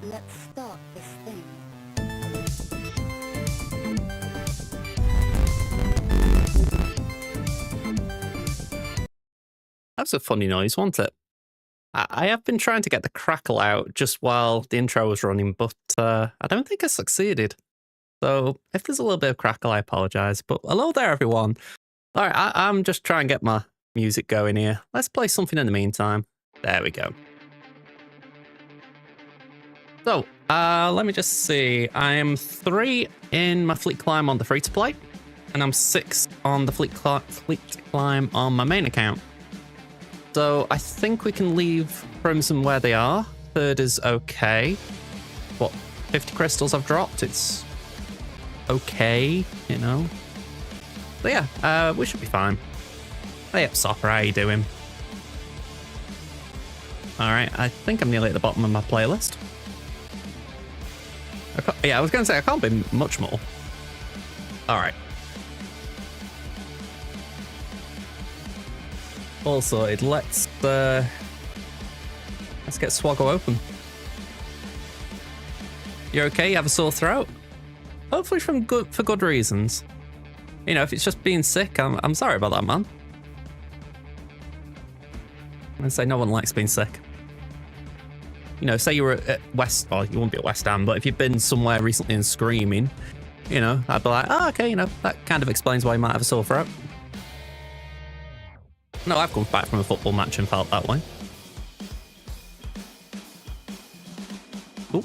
Let's start this thing. That was a funny noise, wasn't it? I have been trying to get the crackle out just while the intro was running, but I don't think I succeeded. So if there's a little bit of crackle, I apologise. But hello there, everyone. All right, I'm just trying to get my music going here. Let's play something in the meantime. There we go. So, let me just see. I am 3 in my fleet climb on the free-to-play, and I'm 6 on the fleet climb on my main account. So I think we can leave Crimson where they are. 3rd is okay. What, 50 crystals I've dropped? It's okay, you know? But yeah, we should be fine. Hey up, Sopper, how you doing? Alright, I think I'm nearly at the bottom of my playlist. I was going to say, I can't be much more. Alright. All sorted. Let's get SWGOH open. You're okay? You have a sore throat? Hopefully for good reasons. You know, if it's just being sick, I'm sorry about that, man. I say no one likes being sick. You know, say you were at West, or you wouldn't be at West Ham, but if you've been somewhere recently and screaming, you know, I'd be like, oh, okay, you know, that kind of explains why you might have a sore throat. No, I've come back from a football match and felt that way. Ooh.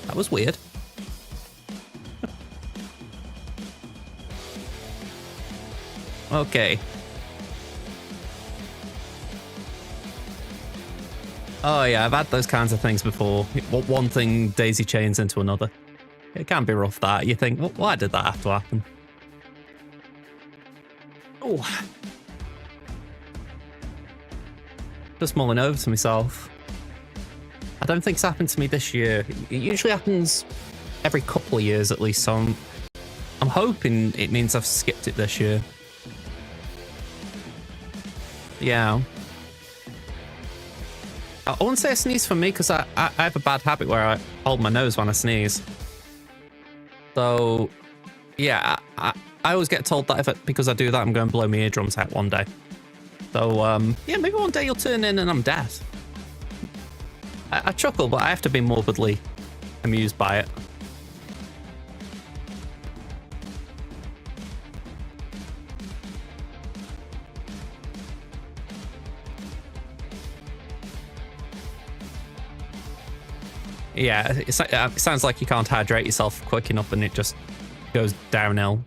That was weird. Okay. Oh yeah, I've had those kinds of things before. One thing daisy chains into another. It can be rough, that. You think, well, why did that have to happen? Oh. Just mulling over to myself. I don't think it's happened to me this year. It usually happens every couple of years at least, so I'm hoping it means I've skipped it this year. Yeah. I wouldn't say a sneeze for me because I have a bad habit where I hold my nose when I sneeze. So, yeah, I always get told that because I do that, I'm going to blow my eardrums out one day. So, yeah, maybe one day you'll turn in and I'm dead. I chuckle, but I have to be morbidly amused by it. Yeah, it sounds like you can't hydrate yourself quick enough and it just goes downhill.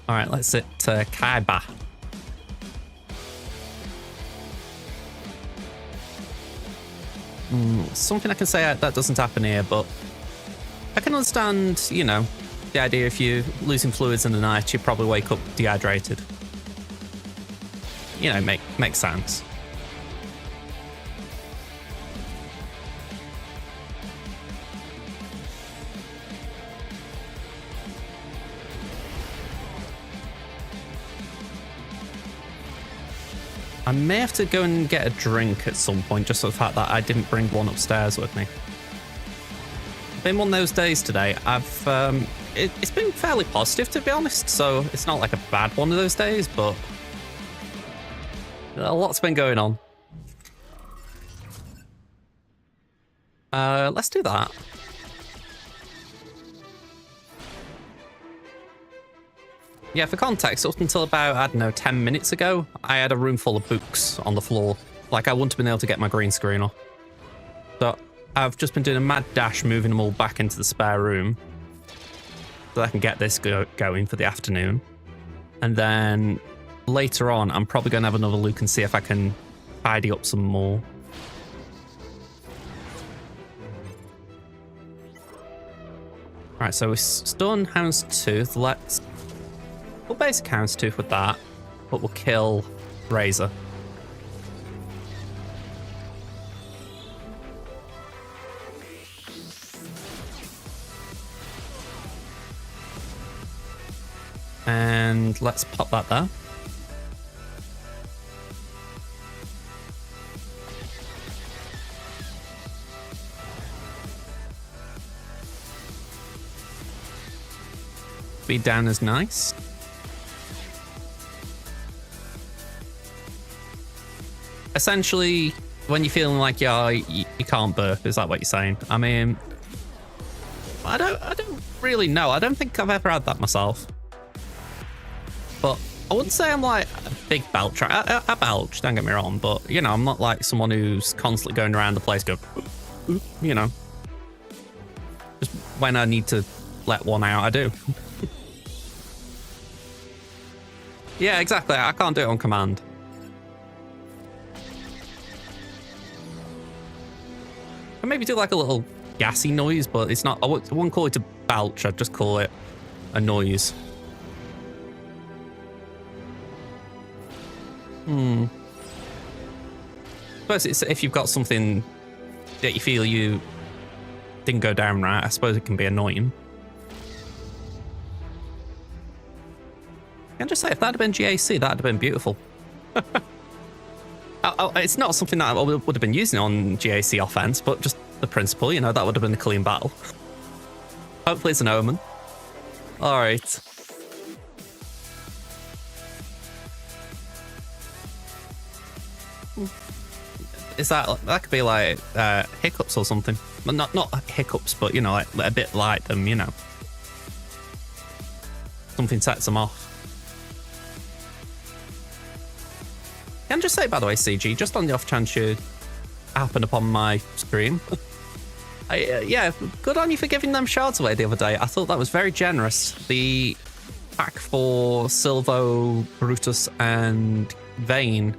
All right, let's hit Kaiba. Something I can say that doesn't happen here, but I can understand, you know, the idea if you're losing fluids in the night, you probably wake up dehydrated. You know, makes sense. I may have to go and get a drink at some point, just for the fact that I didn't bring one upstairs with me. Been one of those days today. It's been fairly positive, to be honest, so it's not like a bad one of those days, but a lot's been going on. Let's do that. Yeah, for context, up until about, I don't know, 10 minutes ago, I had a room full of books on the floor. Like, I wouldn't have been able to get my green screen off. So I've just been doing a mad dash, moving them all back into the spare room so I can get this going for the afternoon. And then later on, I'm probably going to have another look and see if I can tidy up some more. Right, so we're done Houndstooth. We'll basic Houndstooth with that, but we'll kill Razor. And let's pop that there. Speed down is nice. Essentially, when you're feeling like you can't burp, is that what you're saying? I mean, I don't really know. I don't think I've ever had that myself. But I wouldn't say I'm like a big belcher. I belch, don't get me wrong, but you know, I'm not like someone who's constantly going around the place going, you know. Just when I need to let one out, I do. Yeah, exactly. I can't do it on command. I maybe do like a little gassy noise, but it's not. I wouldn't call it a belch. I'd just call it a noise. Suppose it's if you've got something that you feel you didn't go down right. I suppose it can be annoying. I can just say, if that had been GAC, that'd have been beautiful. It's not something that I would have been using on GAC offense, but just the principle, you know, that would have been a clean battle. Hopefully it's an omen. All right. Is that could be like hiccups or something? Not hiccups, but you know, like a bit like them, you know. Something sets them off. Can I just say, by the way, CG, just on the off chance you happen upon my stream, yeah, good on you for giving them shards away the other day. I thought that was very generous. The pack for Silvo, Brutus, and Vane,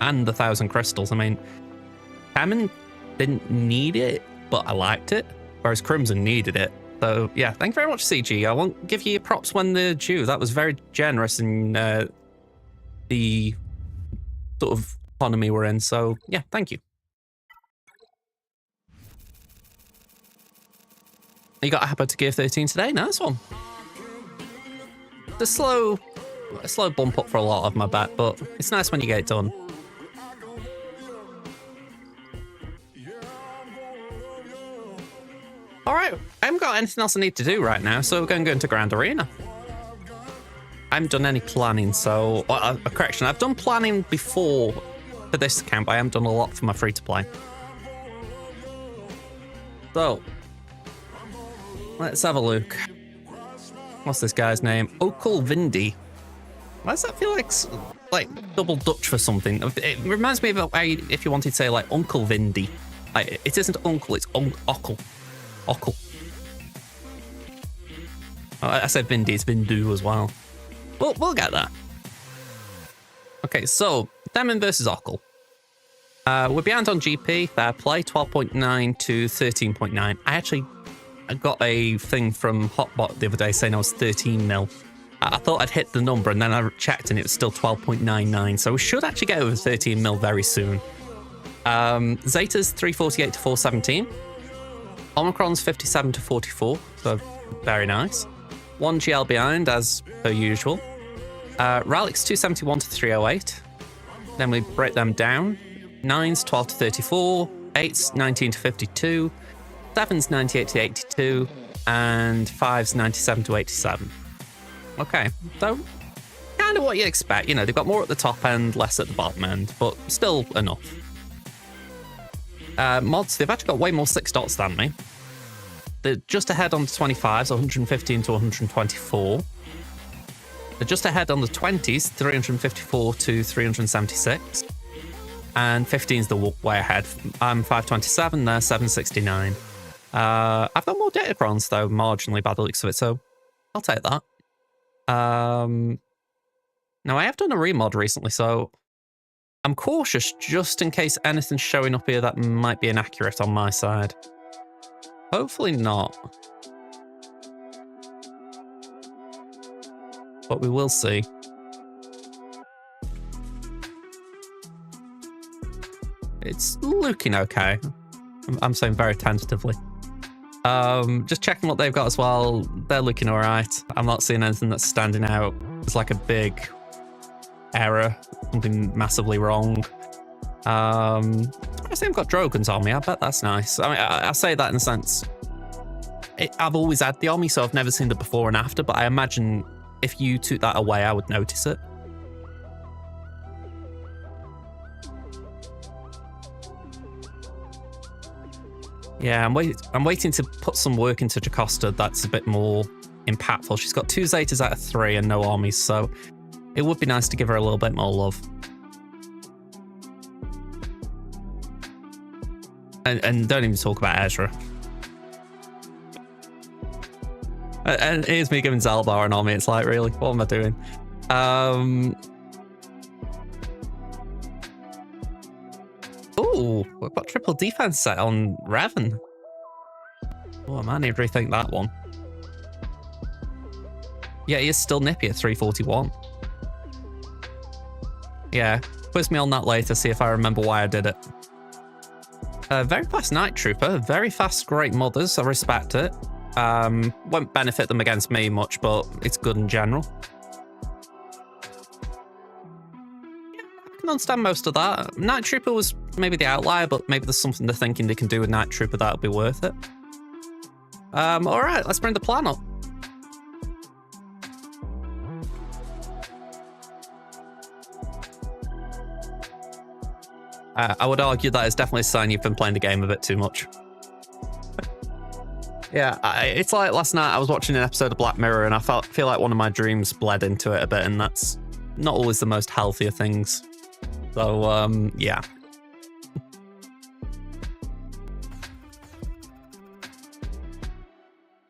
and the 1,000 crystals. I mean, Temmin didn't need it, but I liked it, whereas Crimson needed it. So, yeah, thank you very much, CG. I won't give you props when they're due. That was very generous in the sort of economy we're in. So, yeah, thank you. You got a Happo to Gear 13 today? Nice one. It's a slow bump up for a lot of my bet, but it's nice when you get it done. All right, I haven't got anything else I need to do right now, so we're going to go into Grand Arena. I haven't done any planning, so... correction, I've done planning before for this account, but I haven't done a lot for my free-to-play. So, let's have a look. What's this guy's name? Okul Vindu. Why does that feel like double Dutch for something? It reminds me of if you wanted to say like Uncle Vindy. Like, it isn't Uncle, it's Okul. Okul. Oh, I said Vindy, it's Vindu as well. We'll get that. Okay, so Temmin versus Okul. We're behind on GP, fair play, 12.9 to 13.9. I got a thing from Hotbot the other day saying I was 13 mil. I thought I'd hit the number and then I checked and it was still 12.99. So we should actually get over 13 mil very soon. Zeta's 348 to 417. Omicron's 57 to 44, so very nice. 1 GL behind, as per usual. Ralik's 271 to 308. Then we break them down. 9's 12 to 34. 8's 19 to 52. 7's 98 to 82. And 5's 97 to 87. Okay, so kind of what you expect. You know, they've got more at the top end, less at the bottom end, but still enough. Mods, they've actually got way more 6 dots than me. They're just ahead on the 25s, 115 to 124. They're just ahead on the 20s, 354 to 376. And 15's the way ahead. I'm 527, they're 769. I've got more Datacrons, though, marginally by the looks of it, so I'll take that. Now, I have done a remod recently, so I'm cautious just in case anything's showing up here that might be inaccurate on my side. Hopefully not. But we will see. It's looking okay. I'm saying very tentatively. Just checking what they've got as well. They're looking all right. I'm not seeing anything that's standing out. It's like a big error, something massively wrong. I see I've got Drogons on me. I bet that's nice. I mean, I say that in the sense, I've always had the army, so I've never seen the before and after, but I imagine if you took that away, I would notice it. Yeah, I'm waiting to put some work into Jocasta that's a bit more impactful. She's got 2 Zetas out of 3 and no armies, so it would be nice to give her a little bit more love. And don't even talk about Ezra. And here's me giving Zalbar an army. It's like, really? What am I doing? Ooh, we've got triple defense set on Revan. Oh, I might need to rethink that one. Yeah, he is still nippy at 341. Yeah, quiz me on that later, see if I remember why I did it. Very fast Night Trooper, very fast Great Mothers, I respect it. Won't benefit them against me much, but it's good in general. I can understand most of that. Night Trooper was maybe the outlier, but maybe there's something they're thinking they can do with Night Trooper that'll be worth it. Alright, let's bring the plan up. I would argue that is definitely a sign you've been playing the game a bit too much. Yeah, it's like last night I was watching an episode of Black Mirror and I feel like one of my dreams bled into it a bit, and that's not always the most healthy of things. So, yeah.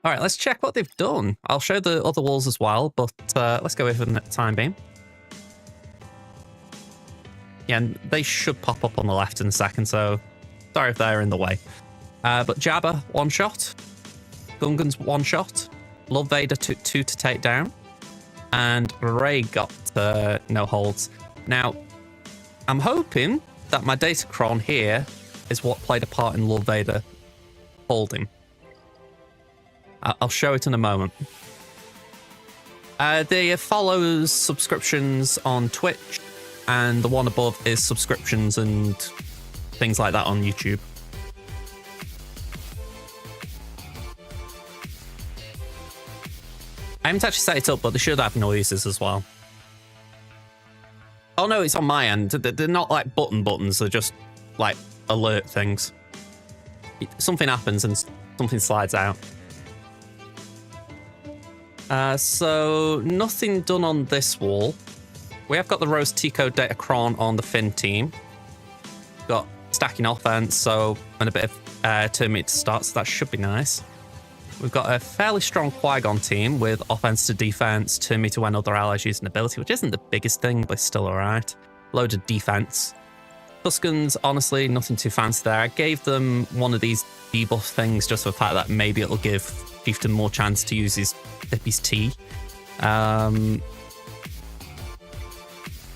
All right, let's check what they've done. I'll show the other walls as well, but let's go with them at the time being. Yeah, and they should pop up on the left in a second, so sorry if they're in the way. But Jabba, 1 shot. Gungan's 1 shot. Lord Vader took 2 to take down. And Rey got no holds. Now, I'm hoping that my Datacron here is what played a part in Lord Vader holding. I'll show it in a moment. They follows subscriptions on Twitch, and the one above is subscriptions and things like that on YouTube. I haven't actually set it up, but they should have noises as well. Oh no, it's on my end. They're not like buttons, they're just like alert things. Something happens and something slides out. So nothing done on this wall. We have got the Rose Tico Datacron on the Finn team. Got stacking offense, so and a bit of turn meter to start, so that should be nice. We've got a fairly strong Qui-Gon team with offense to defense, turn meter when other allies use an ability, which isn't the biggest thing, but it's still alright. Load of defense. Tuskens, honestly, nothing too fancy there. I gave them one of these debuff things just for the fact that maybe it'll give Chieftain more chance to use his Tea.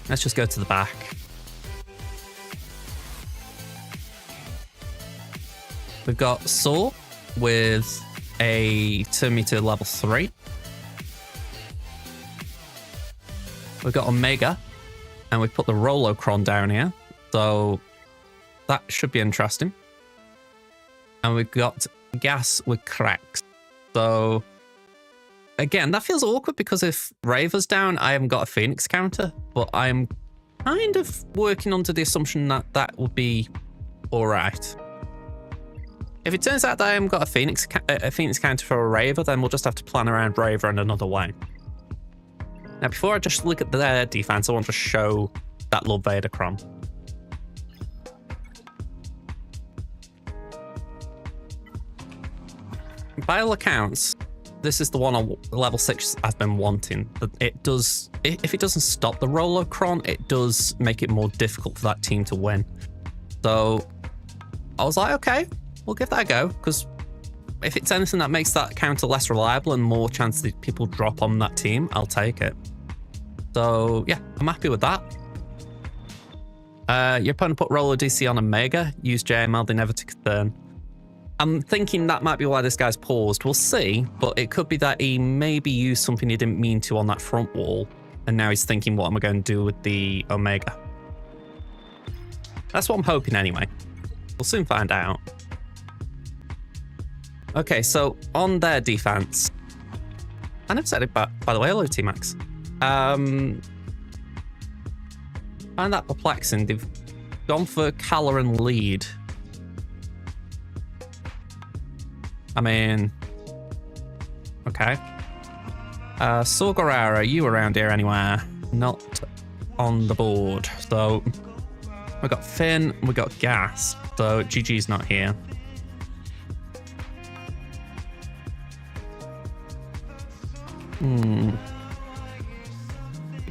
Let's just go to the back. We've got Saw with a turn meter level 3. We've got Omega, and we've put the Rolocron down here, so that should be interesting. And we've got Gas with Cracks. So again, that feels awkward because if Reva's down, I haven't got a Phoenix counter, but I'm kind of working under the assumption that that would be all right. If it turns out that I haven't got a Phoenix counter for a Reva, then we'll just have to plan around Reva in another way. Now, before I just look at their defense, I want to show that Lord Vader Cron. By all accounts, this is the one on level 6 I've been wanting. It does, if it doesn't stop the Rolocron, it does make it more difficult for that team to win. So I was like, okay, we'll give that a go, because if it's anything that makes that counter less reliable and more chance that people drop on that team, I'll take it. So yeah, I'm happy with that. Your opponent put Roller DC on Omega, use JML, they never took a turn. I'm thinking that might be why this guy's paused. We'll see, but it could be that he maybe used something he didn't mean to on that front wall, and now he's thinking, what am I going to do with the Omega? That's what I'm hoping anyway. We'll soon find out. Okay, so on their defense, I never said it, but by the way, hello, T-Max. Find that perplexing. They've gone for Kelleran lead. I mean, okay. Sorgorara, are you around here anywhere? Not on the board. So we got Finn, we got Gas. So GG's not here. We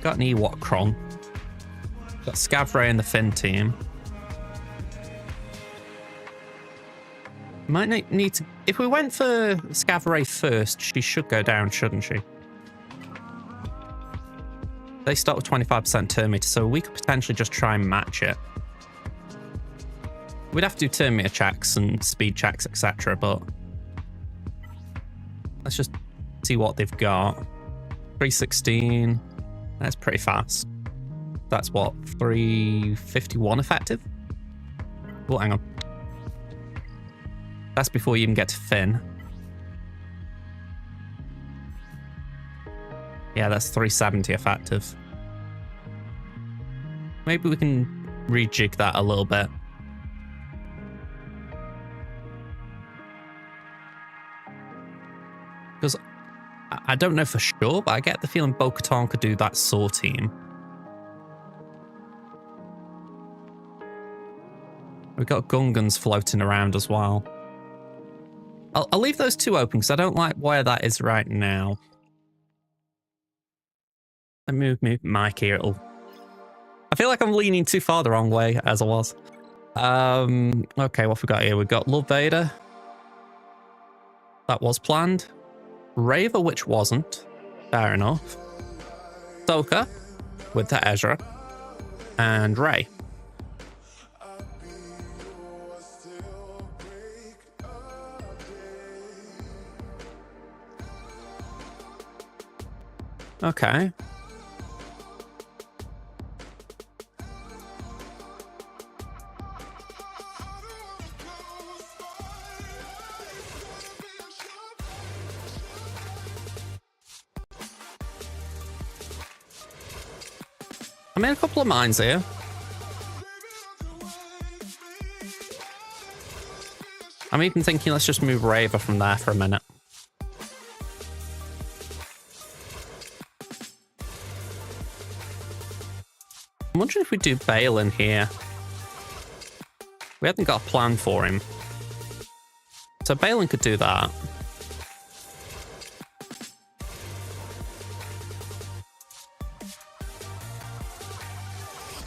got an Ewok Kron. Got Scav Rey in the Finn team. Might need to... If we went for Scav Rey first, she should go down, shouldn't she? They start with 25% turn meter, so we could potentially just try and match it. We'd have to do turn meter checks and speed checks, etc., but... Let's just see what they've got. 316. That's pretty fast. That's what? 351 effective? Oh, hang on. That's before you even get to Finn. Yeah, that's 370 effective. Maybe we can rejig that a little bit. Because I don't know for sure, but I get the feeling Bo-Katan could do that Saw team. We've got Gungans floating around as well. I'll leave those two open because I don't like where that is right now. Let me move Mike here. I feel like I'm leaning too far the wrong way, as I was. Okay, what have we got here? We've got Lord Vader. That was planned. Reva, which wasn't. Fair enough. Ahsoka with the Ezra. And Rey. Okay. I made a couple of mines here. I'm even thinking let's just move Reva from there for a minute. I'm wondering if we do Baylan here. We haven't got a plan for him. So Baylan could do that.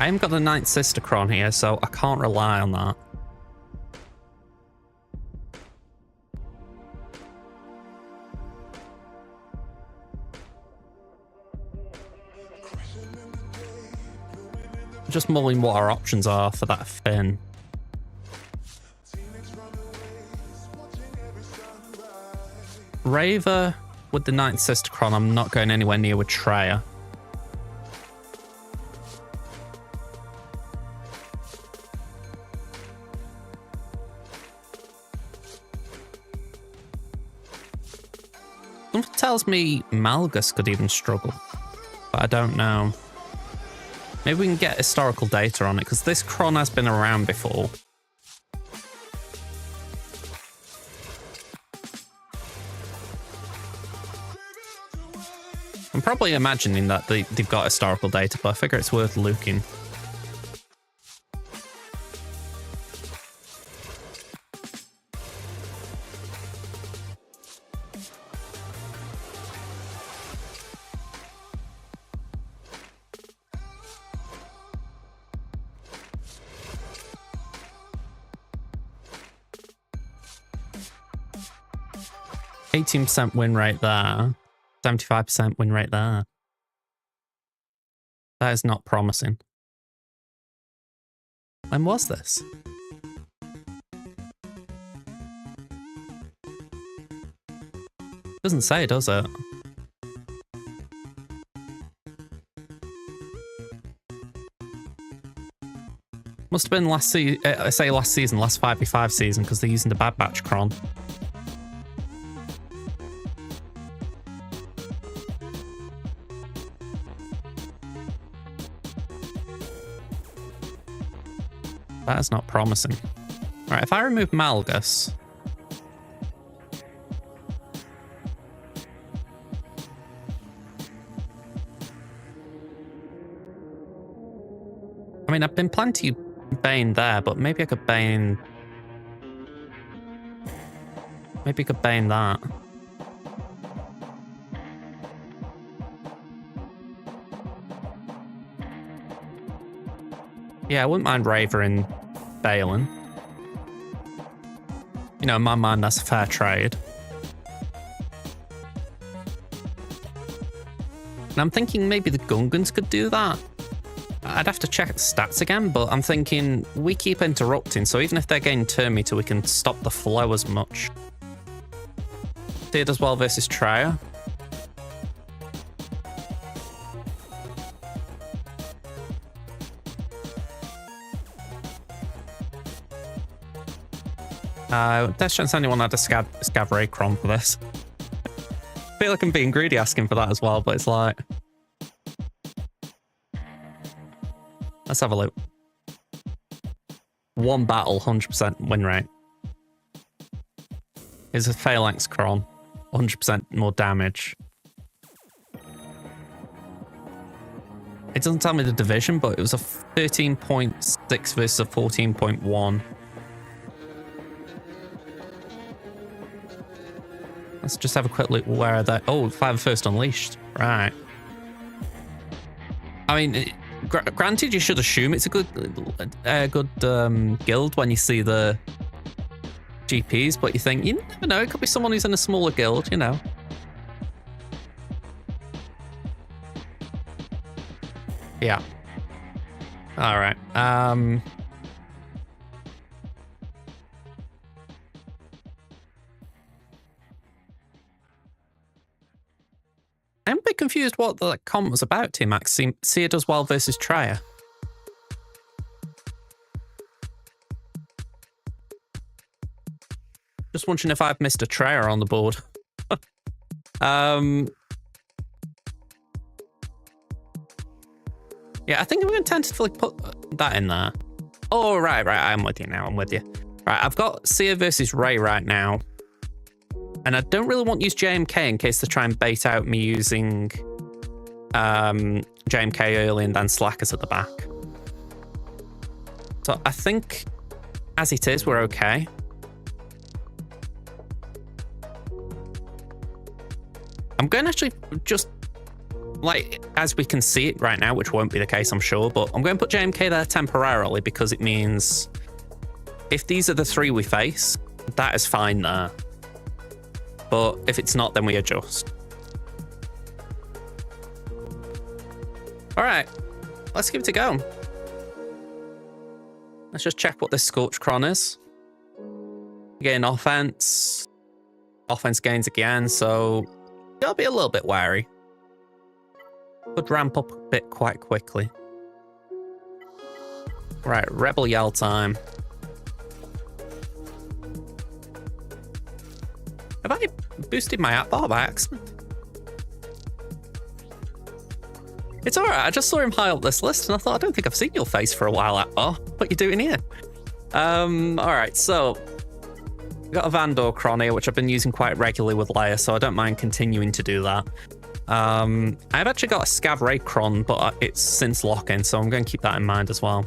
I haven't got the Ninth Sister Cron here, so I can't rely on that. Just mulling what our options are for that Finn. Reva with the Ninth Sister Cron, I'm not going anywhere near with Traya. Something tells me Malgus could even struggle, but I don't know. Maybe we can get historical data on it, because this Cron has been around before. I'm probably imagining that they've got historical data, but I figure it's worth looking. %, win rate there. 75% win rate there. That is not promising. When was this? Doesn't say, does it? Must have been last season. I say last season, last 5v5 season, because they're using the Bad Batch cron. That is not promising. Right, if I remove Malgus. I mean, I've been planning to Bane there, but maybe I could Bane. Maybe I could Bane that. Yeah, I wouldn't mind Reva and Baylan. You know, in my mind, that's a fair trade. And I'm thinking maybe the Gungans could do that. I'd have to check the stats again, but I'm thinking we keep interrupting, so even if they're getting turn meter, we can stop the flow as much. Cere does well versus Traya. Death Chance anyone had a Scav Rey cron for this. I feel like I'm being greedy asking for that as well, but it's like... Let's have a look. One battle, 100% win rate. Here's a Phalanx cron, 100% more damage. It doesn't tell me the division, but it was a 13.6 versus a 14.1. Let's just have a quick look. Where are they? Oh, 5 first unleashed. Right. I mean, granted, you should assume it's a good guild when you see the GPs, but you think, you never know, it could be someone who's in a smaller guild, you know. Yeah. All right. I'm a bit confused what the comment was about, T-Max. Cere does well versus Traya. Just wondering if I've missed a Traya on the board. Yeah, I think I'm going to tentatively put that in there. Oh, right. I'm with you now. I'm with you. Right, I've got Cere versus Rey right now. And I don't really want to use JMK in case they try and bait out me using JMK early and then Slackers at the back. So I think, as it is, we're okay. I'm going to actually just, like, as we can see it right now, which won't be the case, I'm sure, but I'm going to put JMK there temporarily because it means if these are the 3 we face, that is fine there. But if it's not, then we adjust. All right, let's give it a go. Let's just check what this Scorch Cron is. Again, offense. Offense gains again, so gotta be a little bit wary. Could ramp up a bit quite quickly. Right, Rebel Yell time. Have I boosted my app bar by accident? It's alright, I just saw him high up this list and I thought, I don't think I've seen your face for a while, app bar. What you doing here? Alright, so we've got a Vandor cron here, which I've been using quite regularly with Leia, so I don't mind continuing to do that. I've actually got a Scav Rey cron, but it's since lock-in, so I'm going to keep that in mind as well.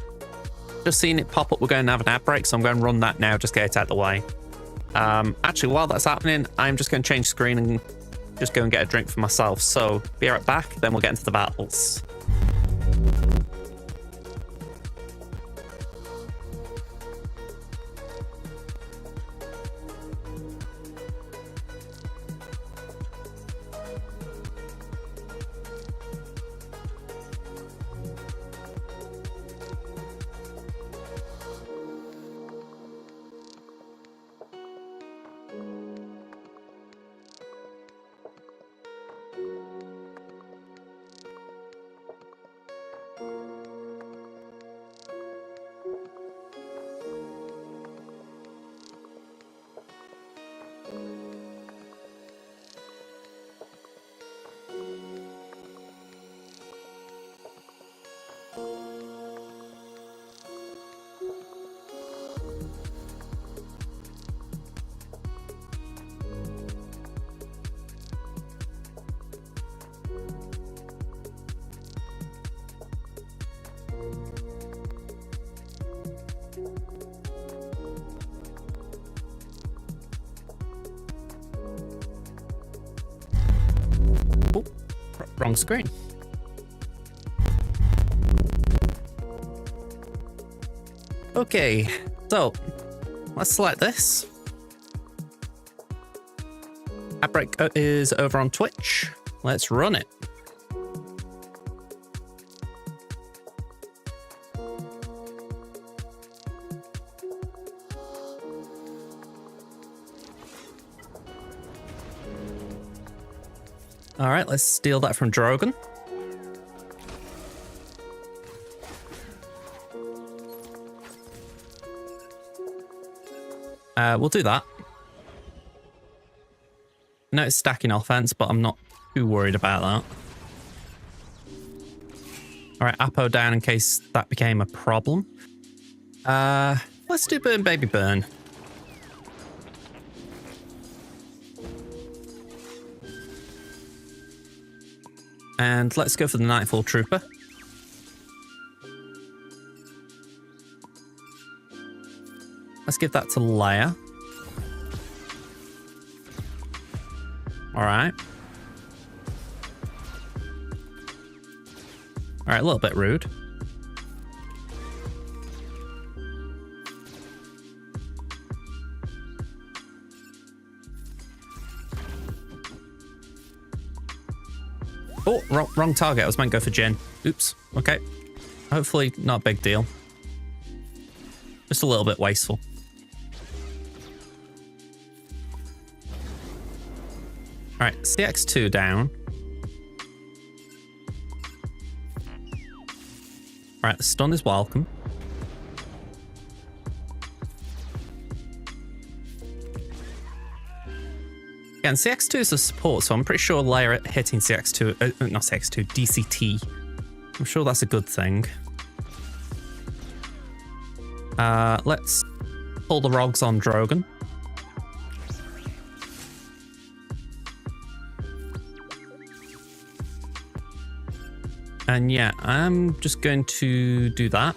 Just seeing it pop up, we're going to have an ad break, so I'm going to run that now, just get it out of the way. Actually, while that's happening, I'm just going to change screen and just go and get a drink for myself. So be right back, then we'll get into the battles. Wrong screen. Okay, so let's select this. Outbreak is over on Twitch. Let's run it. All right, let's steal that from Drogon. We'll do that. No, it's stacking offense, but I'm not too worried about that. All right, Apo down in case that became a problem. Let's do Burn Baby Burn. And let's go for the Nightfall Trooper. Let's give that to Leia. All right. All right, a little bit rude. Oh, wrong target. I was meant to go for Jin. Oops. Okay. Hopefully not a big deal. Just a little bit wasteful. All right, CX2 down. All right, the stun is welcome. Yeah, and CX2 is a support, so I'm pretty sure Leia hitting CX2, not CX2, DCT. I'm sure that's a good thing. Let's pull the rogs on Drogon. And yeah, I'm just going to do that.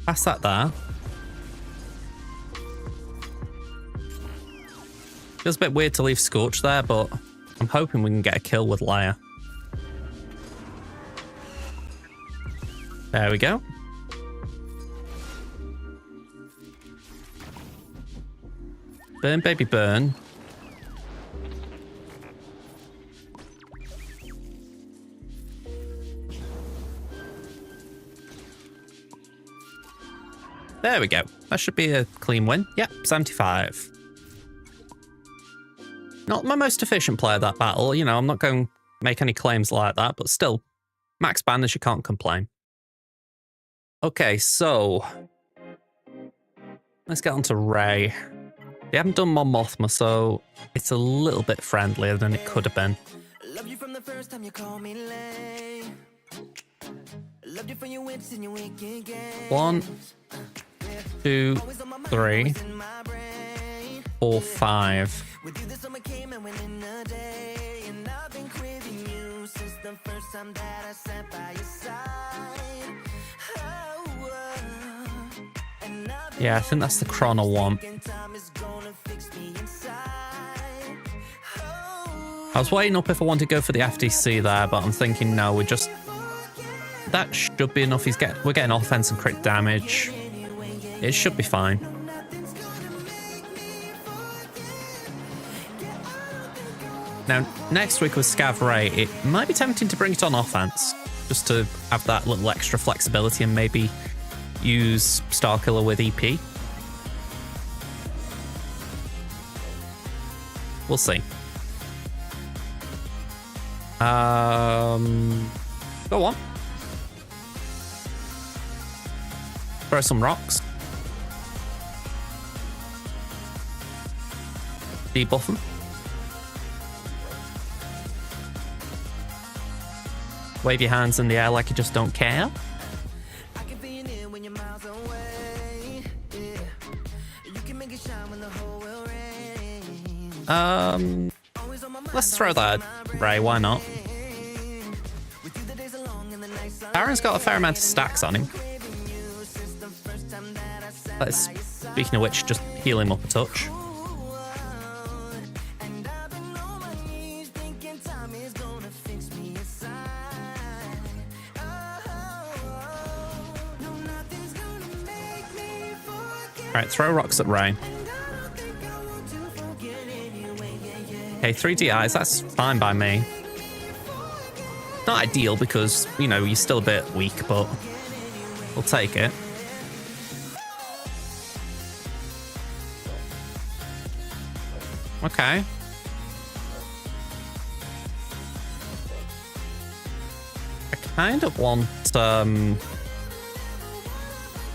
Pass that there. Feels a bit weird to leave Scorch there, but I'm hoping we can get a kill with Leia. There we go. Burn, baby, burn. There we go. That should be a clean win. Yep, 75. Not my most efficient player that battle. You know, I'm not going to make any claims like that, but still, max banners, you can't complain. Okay, so let's get on to Rey. They haven't done Mon Mothma, so it's a little bit friendlier than it could have been. Love you from the first time you call me Leia. Love you for your wits and your wicked games. 1, 2, 3, 4, 5. With you, the summer came and went in a day, and I've been craving you since the first time that I sat by your side. Yeah, I think that's the Chrono one. I was weighing up if I wanted to go for the FDC there, but I'm thinking no, that should be enough. We're getting offense and crit damage. It should be fine. Now, next week with Scav Rey, it might be tempting to bring it on offense, just to have that little extra flexibility and maybe use Starkiller with EP. We'll see. Go on. Throw some rocks. Debuff them. Wave your hands in the air like you just don't care. Let's throw that at Rey, why not? Aaron's got a fair amount of stacks on him. Let's, speaking of which, just heal him up a touch. Alright, throw rocks at Rey. Okay, 3 DIs, that's fine by me. Not ideal because, you know, you're still a bit weak, but we'll take it. Okay. I kind of want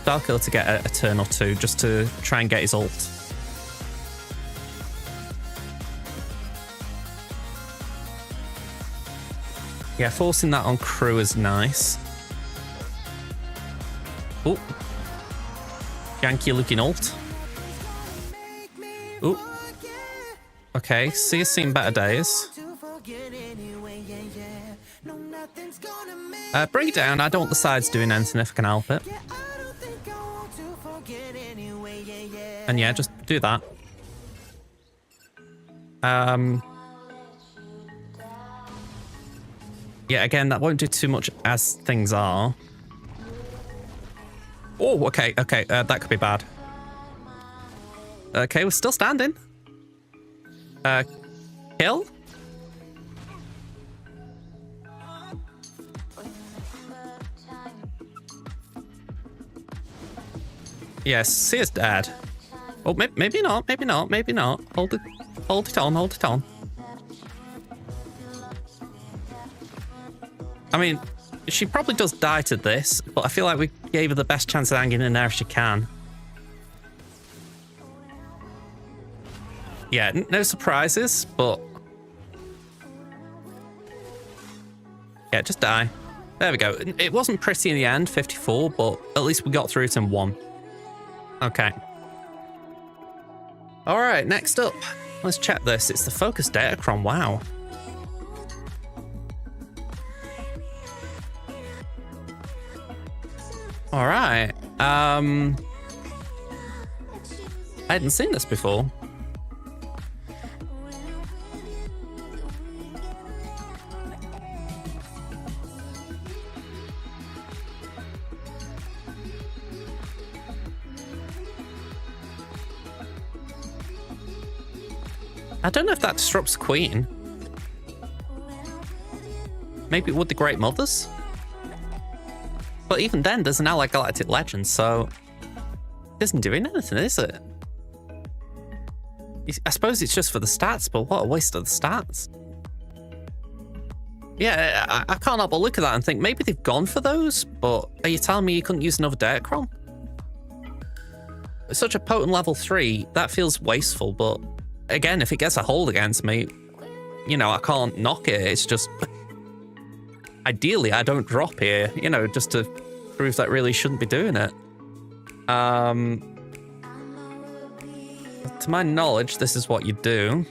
Starkiller to get a turn or two just to try and get his ult. Yeah, forcing that on crew is nice. Oh. Janky looking ult. Oh. Okay, Cere's seen better days. Bring it down. I don't want the sides doing anything if I can help it. And yeah, just do that. Yeah, again, that won't do too much as things are. Oh, okay, okay, that could be bad. Okay, we're still standing. Kill? Yes, Cere's dead. Oh, maybe not, maybe not, maybe not. Hold it on, hold it on. I mean, she probably does die to this, but I feel like we gave her the best chance of hanging in there if she can. Yeah, no surprises, but... yeah, just die. There we go. It wasn't pretty in the end, 54, but at least we got through it in 1. Okay. Alright, next up. Let's check this. It's the Focus Datacron, wow. Alright. I hadn't seen this before. I don't know if that disrupts Queen. Maybe it would the Great Mothers? But even then, there's an Allied Galactic Legend, so... it isn't doing anything, is it? I suppose it's just for the stats, but what a waste of the stats. Yeah, I can't help but look at that and think, maybe they've gone for those, but are you telling me you couldn't use another Datacron? It's such a potent level 3, that feels wasteful, but... again, if it gets a hold against me, you know, I can't knock it. It's just... ideally, I don't drop here, you know, just to prove that really shouldn't be doing it. To my knowledge, this is what you do.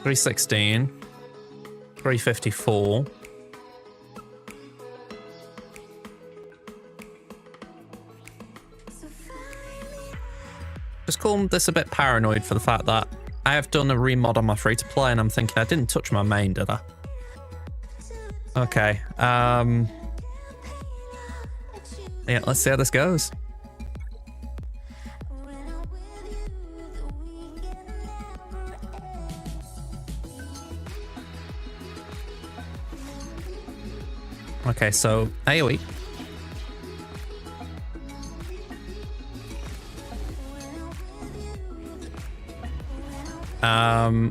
$316, $354. Just call this a bit paranoid for the fact that I have done a remod on my free-to-play and I'm thinking I didn't touch my main, did I? Okay. Yeah, let's see how this goes. Okay, so AoE.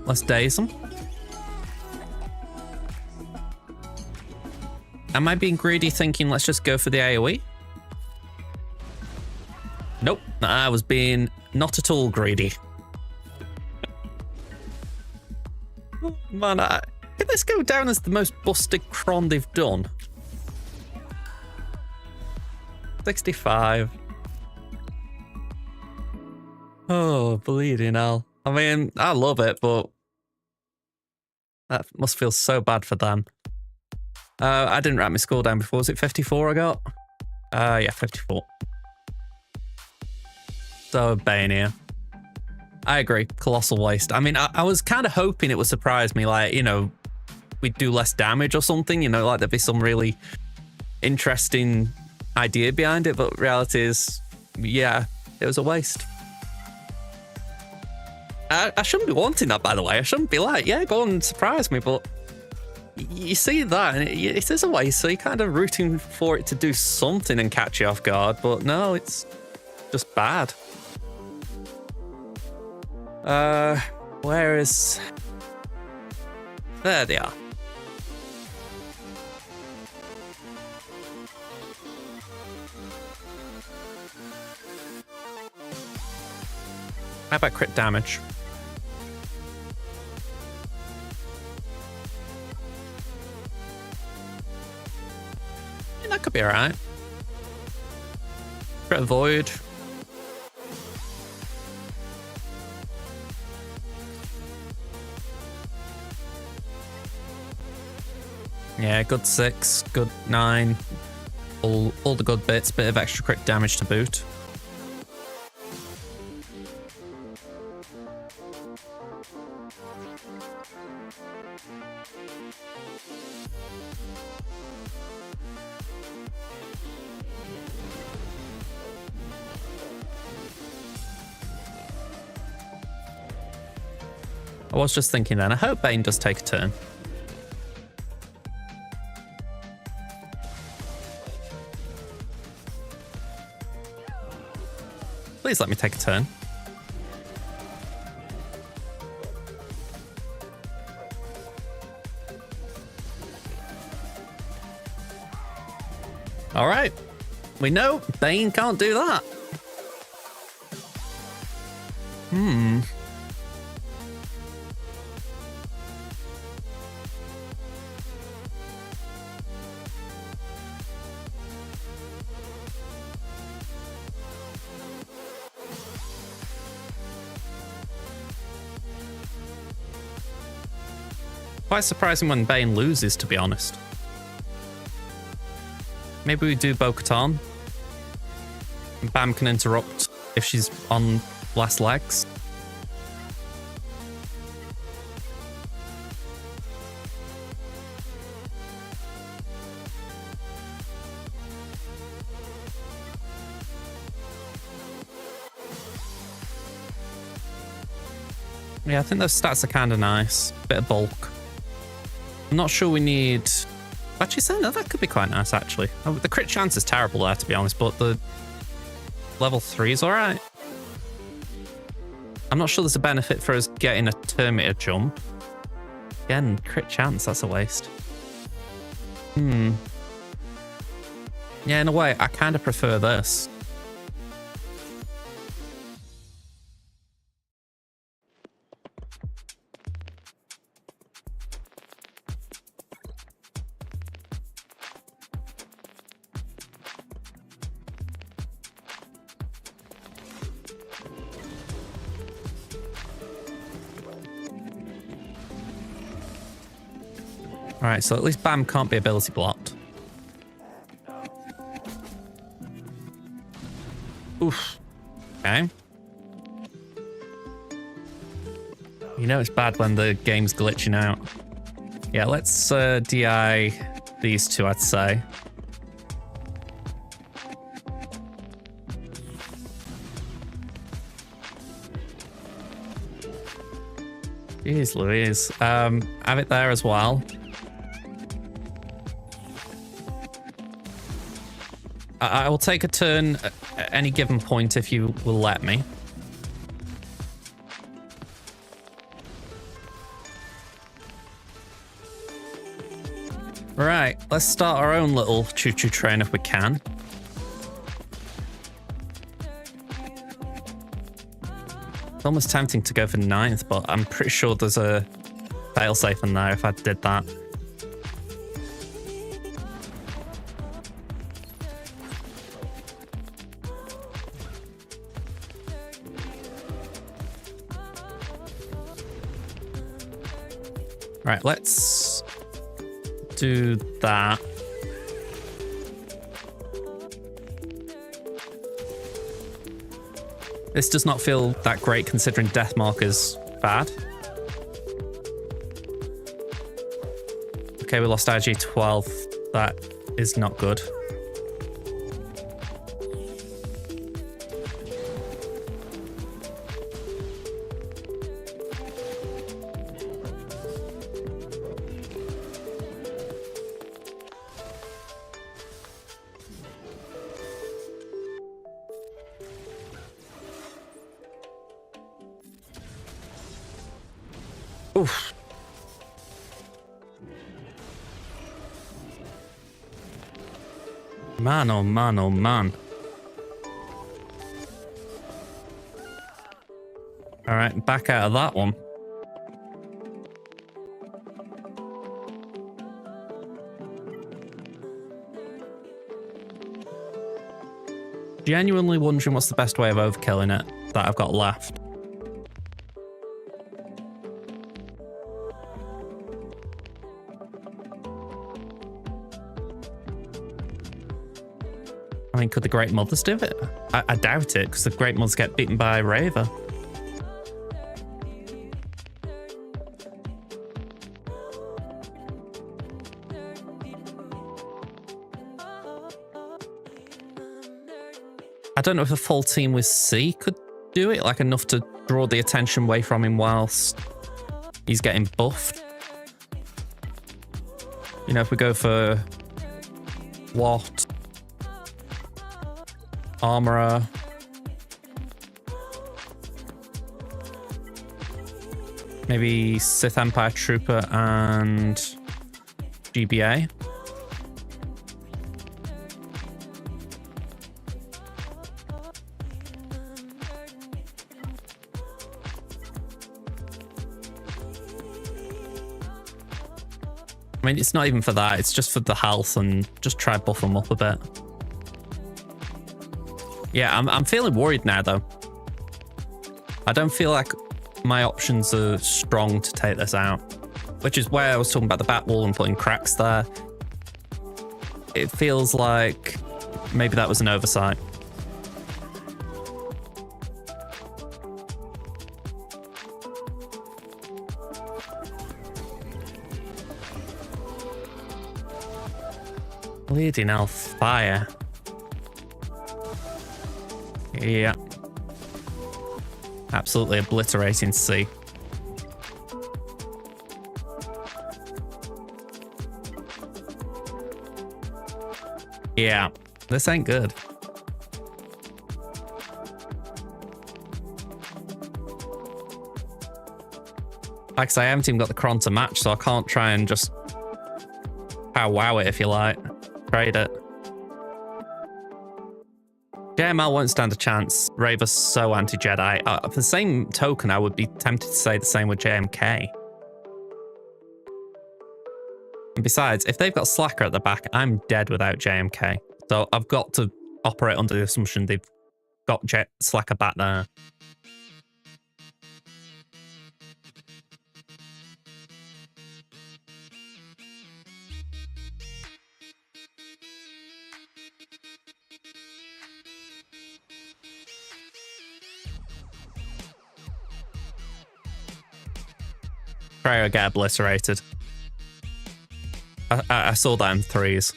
Let's daze them. Am I being greedy thinking let's just go for the AoE? Nope, I was being not at all greedy. Man, can this go down as the most busted cron they've done? 65. Oh, bleeding hell. I mean, I love it, but that must feel so bad for them. I didn't write my score down before. Was it 54 I got? Yeah, 54. So, Bane here. I agree. Colossal waste. I mean, I was kind of hoping it would surprise me, like, you know, we'd do less damage or something, you know, like there'd be some really interesting idea behind it, but reality is, yeah, it was a waste. I shouldn't be wanting that, by the way. I shouldn't be like, yeah, go and surprise me, but you see that, and it is a waste, so you're kind of rooting for it to do something and catch you off guard, but no, it's just bad. Where is... There they are. How about crit damage? Yeah, that could be alright. Crit avoid. Yeah, good 6, good 9. All the good bits, bit of extra crit damage to boot. I was just thinking then, I hope Bane does take a turn. Please let me take a turn. All right. We know Bane can't do that. Quite surprising when Bane loses, to be honest. Maybe we do Bo-Katan. Bam can interrupt if she's on last legs. Yeah, I think those stats are kind of nice. Bit of bulk. I'm not sure we need... Actually, saying that could be quite nice, actually. Oh, the crit chance is terrible there, to be honest, but the level 3 is alright. I'm not sure there's a benefit for us getting a Terminator jump. Again, crit chance, that's a waste. Yeah, in a way, I kind of prefer this. Alright, so at least Bam can't be ability blocked. Oof. Okay. You know it's bad when the game's glitching out. Yeah, let's DI these two, I'd say. Jeez Louise. Have it there as well. I will take a turn at any given point if you will let me. Right, let's start our own little choo-choo train if we can. It's almost tempting to go for 9th, but I'm pretty sure there's a failsafe in there if I did that. Right, let's do that. This does not feel that great considering death marker's bad. Okay, we lost IG-12. That is not good. Oof. Man, oh man, oh man. All right, back out of that one. Genuinely wondering what's the best way of overkilling it that I've got left. I mean, could the Great Mothers do it? I doubt it, because the Great Mothers get beaten by Reva. I don't know if a full team with C could do it, like enough to draw the attention away from him whilst he's getting buffed. You know, if we go for Watt, Armorer, maybe Sith Empire Trooper and GBA. I mean, it's not even for that, it's just for the health and just try buff them up a bit. Yeah, I'm feeling worried now, though. I don't feel like my options are strong to take this out, which is where I was talking about the back wall and putting cracks there. It feels like maybe that was an oversight. Bleeding Hellfire. Yeah. Absolutely obliterating C. Yeah, this ain't good. Like I say, I haven't even got the Cron to match, so I can't try and just wow it if you like. Trade it. JML won't stand a chance. Reva's so anti-Jedi. For the same token, I would be tempted to say the same with JMK. And besides, if they've got Slacker at the back, I'm dead without JMK. So I've got to operate under the assumption they've got Slacker back there. Traya get obliterated. I saw that in threes.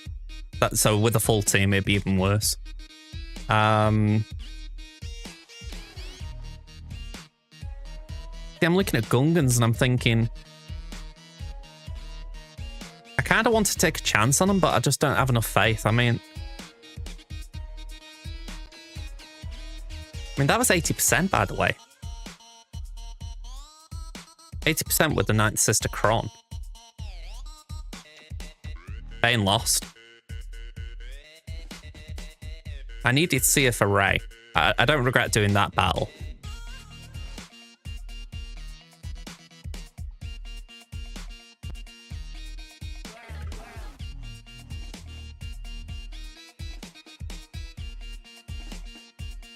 So with a full team, it'd be even worse. I'm looking at Gungans and I'm thinking, I kind of want to take a chance on them, but I just don't have enough faith. I mean, that was 80%, by the way. 80% with the Ninth Sister Cron. Bane lost. I needed Cere for Rey. I don't regret doing that battle.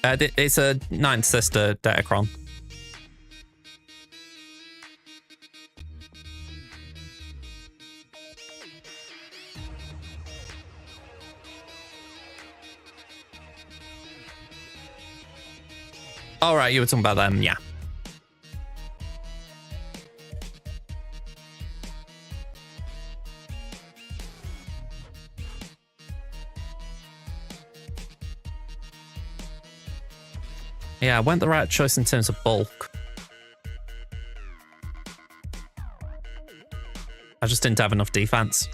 It's a Ninth Sister Datacron. All right, you were talking about them, yeah. Yeah, I went the right choice in terms of bulk. I just didn't have enough defense.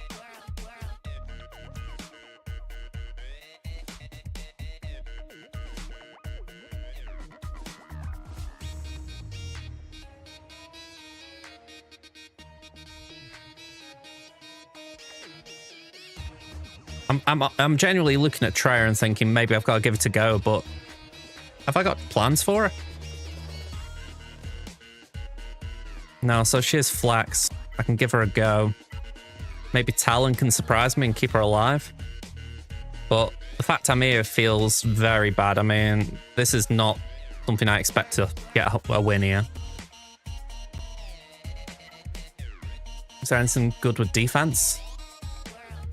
I'm genuinely looking at Traya and thinking maybe I've got to give it a go, but have I got plans for her? No, so she has flax. I can give her a go. Maybe Talon can surprise me and keep her alive. But the fact I'm here feels very bad. I mean, this is not something I expect to get a win here. Is there anything good with defense?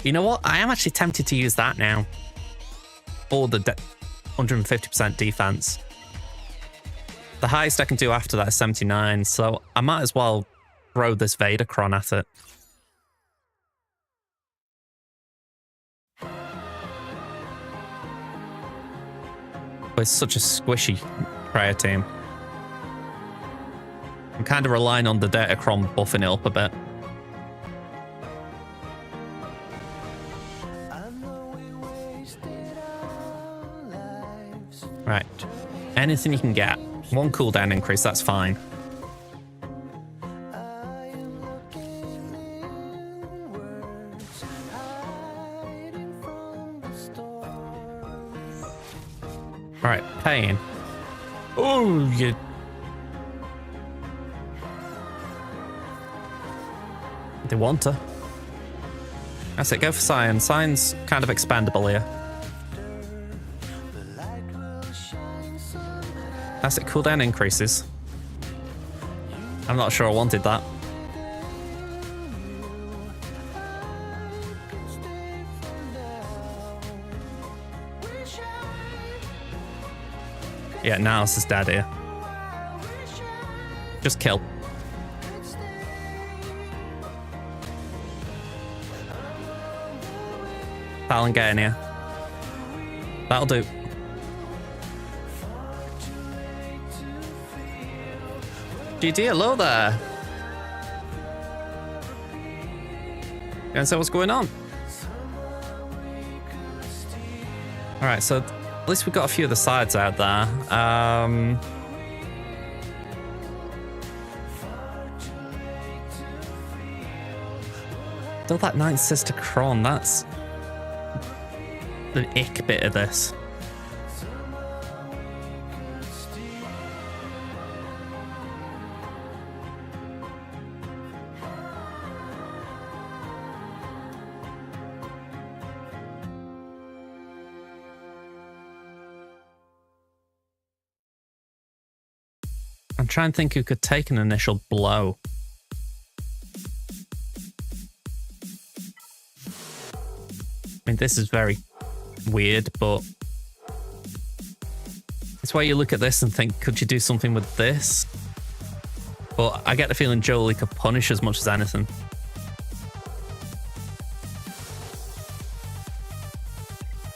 You know what? I am actually tempted to use that now. For the 150% defense. The highest I can do after that is 79, so I might as well throw this Vader Cron at it. But it's such a squishy Traya team. I'm kind of relying on the Datacron buffing it up a bit. Right. Anything you can get. One cooldown increase, that's fine. Alright, Pain. Oh, you... They want her. That's it, go for Cyan. Cyan's kind of expendable here. That's it, cooldown increases. I'm not sure I wanted that. Yeah, now this is dead here. Just kill. Talon, get in here. That'll do. GG, hello there. And so what's going on? Alright, so at least we've got a few of the sides out there. Still that Ninth Sister Cron, that's the ick bit of this. I'm trying to think who could take an initial blow. I mean, this is very weird, but it's why you look at this and think, could you do something with this? But I get the feeling Jolie could punish as much as anything.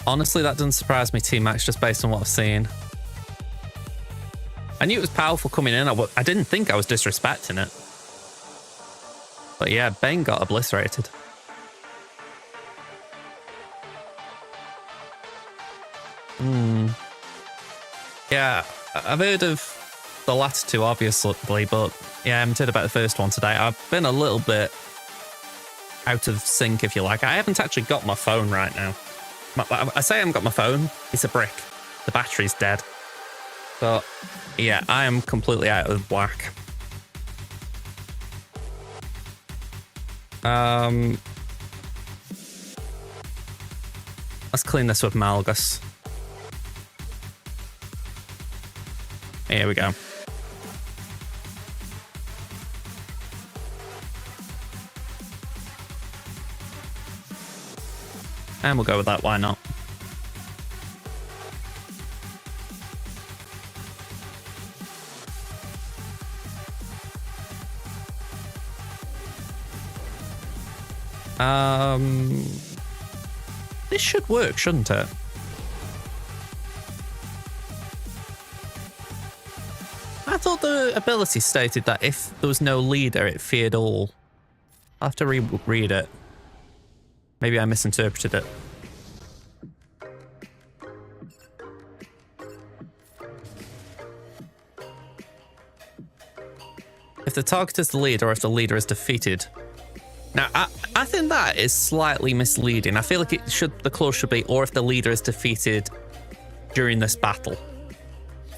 Honestly, that doesn't surprise me too much just based on what I've seen. I knew it was powerful coming in. I didn't think I was disrespecting it. But yeah, Bane got obliterated. Yeah, I've heard of the latter two, obviously, but yeah, I haven't heard about the first one today. I've been a little bit out of sync, if you like. I haven't actually got my phone right now. I say I haven't got my phone. It's a brick. The battery's dead. But yeah, I am completely out of whack. Let's clean this with Malgus. Here we go. And we'll go with that, why not? This should work, shouldn't it? I thought the ability stated that if there was no leader, it feared all. I'll have to reread it. Maybe I misinterpreted it. If the target is the leader or if the leader is defeated. Now, I think that is slightly misleading. I feel like the clause should be, or if the leader is defeated during this battle.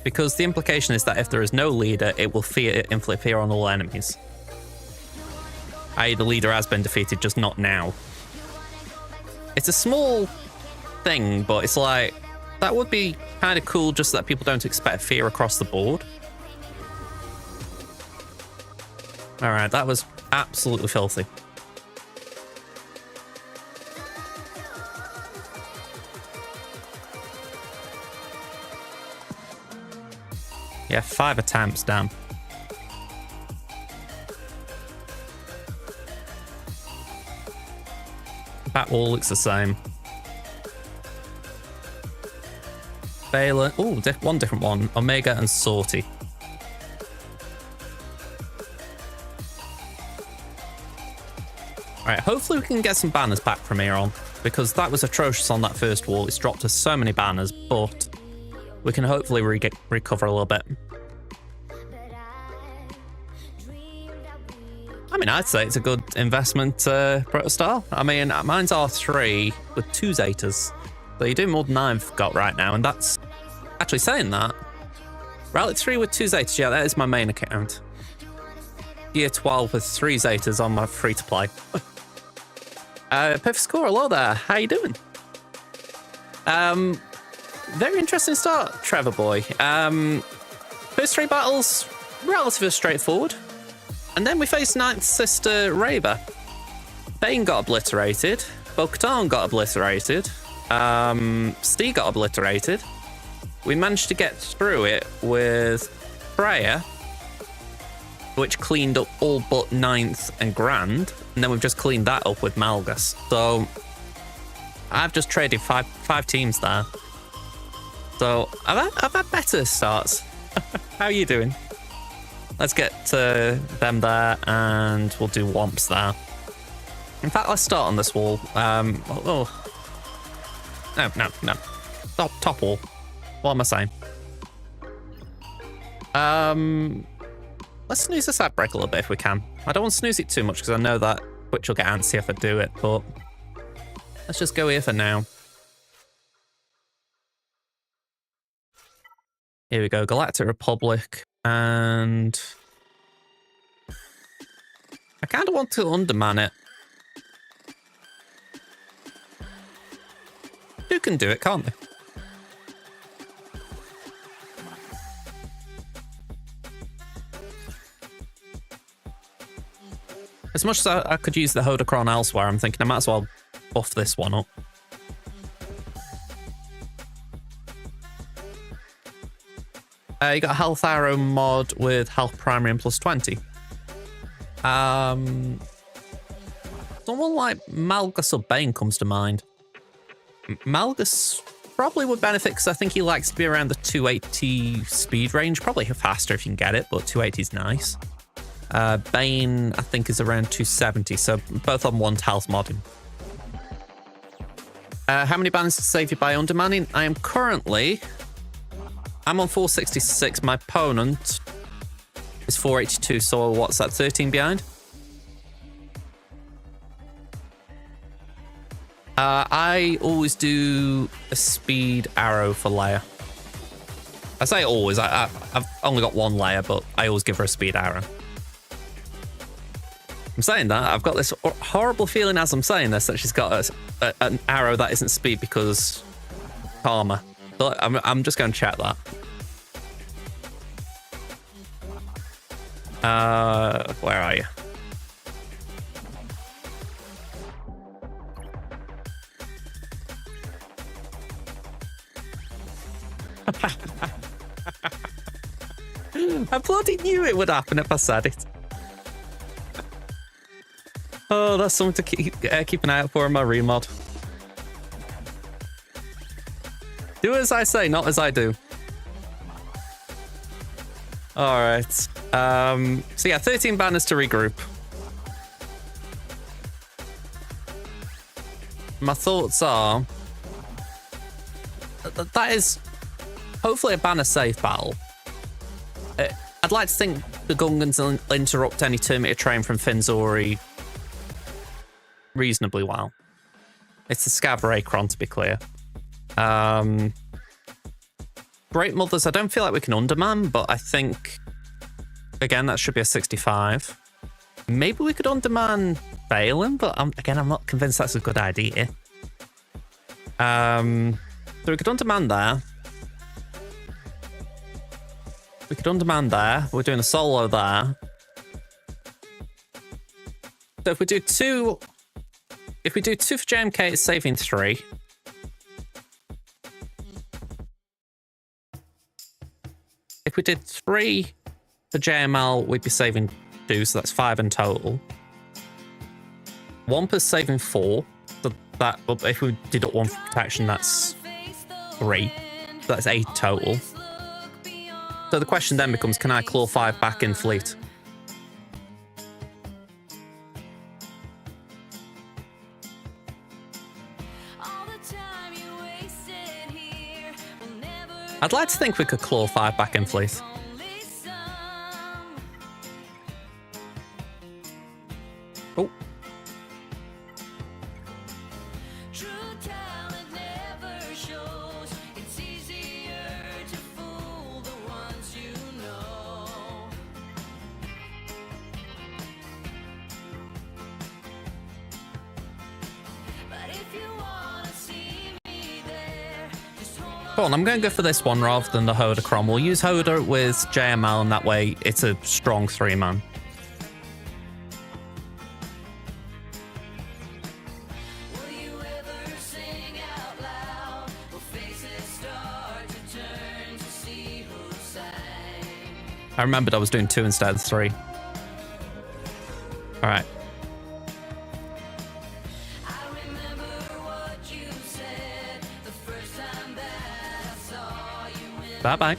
Because the implication is that if there is no leader, it will inflict fear on all enemies. I.e. the leader has been defeated, just not now. It's a small thing, but it's like, that would be kind of cool just so that people don't expect fear across the board. Alright, that was absolutely filthy. Yeah, 5 attempts, damn. Back wall looks the same. Baylan, oh, one different one. Omega and Sortie. Alright, hopefully we can get some banners back from here on, because that was atrocious on that first wall. It's dropped us so many banners, but we can hopefully recover a little bit. I mean, I'd say it's a good investment protostyle. I mean, mine's R3 with 2 Zetas. So you're doing more than I've got right now, and that's actually saying that. Relic 3 with 2 Zetas, yeah, that is my main account. Year 12 with 3 Zetas on my free-to-play. Perfect score, hello there. How you doing? Very interesting start, Trevor boy. First 3 battles, relatively straightforward. And then we faced Ninth Sister Reva. Bane got obliterated. Bo-Katan got obliterated. Steve got obliterated. We managed to get through it with Traya, which cleaned up all but Ninth and Grand. And then we've just cleaned that up with Malgus. So I've just traded five teams there. So I've had better starts. How are you doing? Let's get them there, and we'll do Womps there. In fact, let's start on this wall. No. Top wall. What am I saying? Let's snooze this outbreak a little bit if we can. I don't want to snooze it too much because I know that Twitch will get antsy if I do it, but let's just go here for now. Here we go, Galactic Republic, and I kind of want to underman it. Who can do it, can't they? As much as I could use the Hodocron elsewhere, I'm thinking I might as well buff this one up. You got a Health Arrow mod with Health Primary and plus 20. Someone like Malgus or Bane comes to mind. Malgus probably would benefit because I think he likes to be around the 280 speed range. Probably faster if you can get it, but 280 is nice. Bane, I think, is around 270, so both on one health modding. How many banners to save you by undermanning? I'm on 466. My opponent is 482, so what's that, 13 behind? I always do a speed arrow for Leia. I say always, I've only got one Leia, but I always give her a speed arrow. I'm saying that, I've got this horrible feeling as I'm saying this that she's got an arrow that isn't speed because karma. But I'm just going to check that. Where are you? I bloody knew it would happen if I said it. Oh, that's something to keep an eye out for in my remod. Do as I say, not as I do. All right. So yeah, 13 banners to regroup. My thoughts are that is hopefully a banner safe battle. I'd like to think the Gungans will interrupt any Terminator train from Finzori reasonably well. It's the Scav Rey Cron, to be clear. Great Mothers, I don't feel like we can underman, but I think, again, that should be a 65. Maybe we could underman Baylan, but again, I'm not convinced that's a good idea. So we could underman there. We could underman there. We're doing a solo there. So if we do two for JMK, it's saving 3. If we did 3 for JML, we'd be saving 2, so that's 5 in total. Wampa's saving 4. So that, if we deduct 1 for protection, that's 3. So that's 8 total. So the question then becomes, can I claw 5 back in fleet? I'd like to think we could claw 5 back in fleet. Oh. Go on, I'm going to go for this one rather than the Hoda Crom. We'll use Hoda with JML, and that way it's a strong 3-man. I remembered I was doing 2 instead of 3. All right. Bye-bye.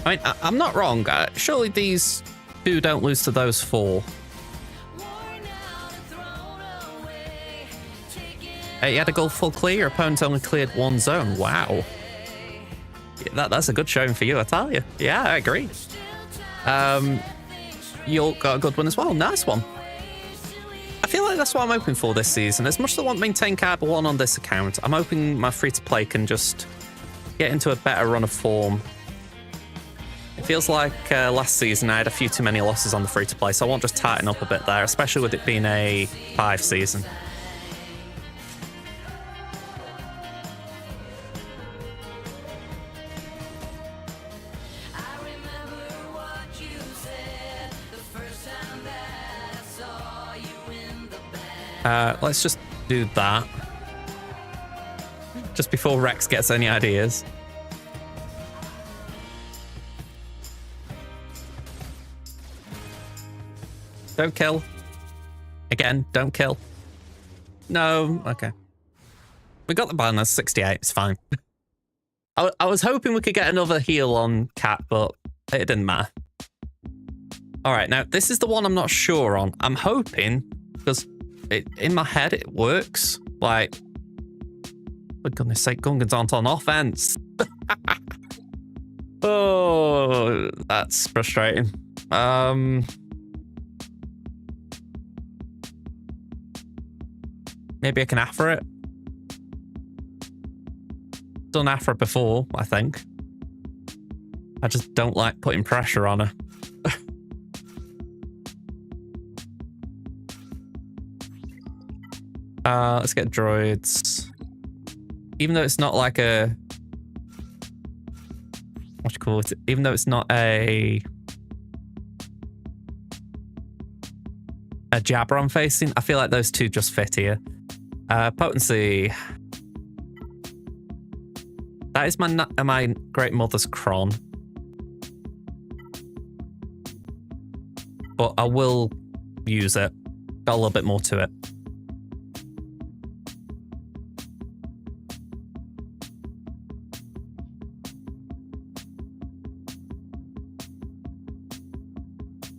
I mean, I'm not wrong. Surely these 2 don't lose to those 4. Hey, you had to go full clear. Your opponent only cleared 1 zone. Wow. Yeah, that's a good showing for you, I tell you. Yeah, I agree. You got a good one as well. Nice one. I feel like that's what I'm hoping for this season. As much as I want to maintain Carbon 1 on this account, I'm hoping my free-to-play can just get into a better run of form. It feels like last season I had a few too many losses on the free-to-play, so I want to just tighten up a bit there, especially with it being a 5 season. Let's just do that. Just before Rex gets any ideas. Don't kill. Again, don't kill. No, okay. We got the banner, 68, it's fine. I was hoping we could get another heal on Cat, but it didn't matter. All right, now this is the one I'm not sure on. I'm hoping, because in my head it works. Like, for goodness sake, Gungans aren't on offense. Oh, that's frustrating. Maybe I can Aphra it. Done Aphra before, I think. I just don't like putting pressure on her. Let's get droids. Even though it's not like a... what you call it? Even though it's not a jabber I'm facing, I feel like those 2 just fit here. Potency. That is my Great Mother's Cron. but I will use it. Got a little bit more to it.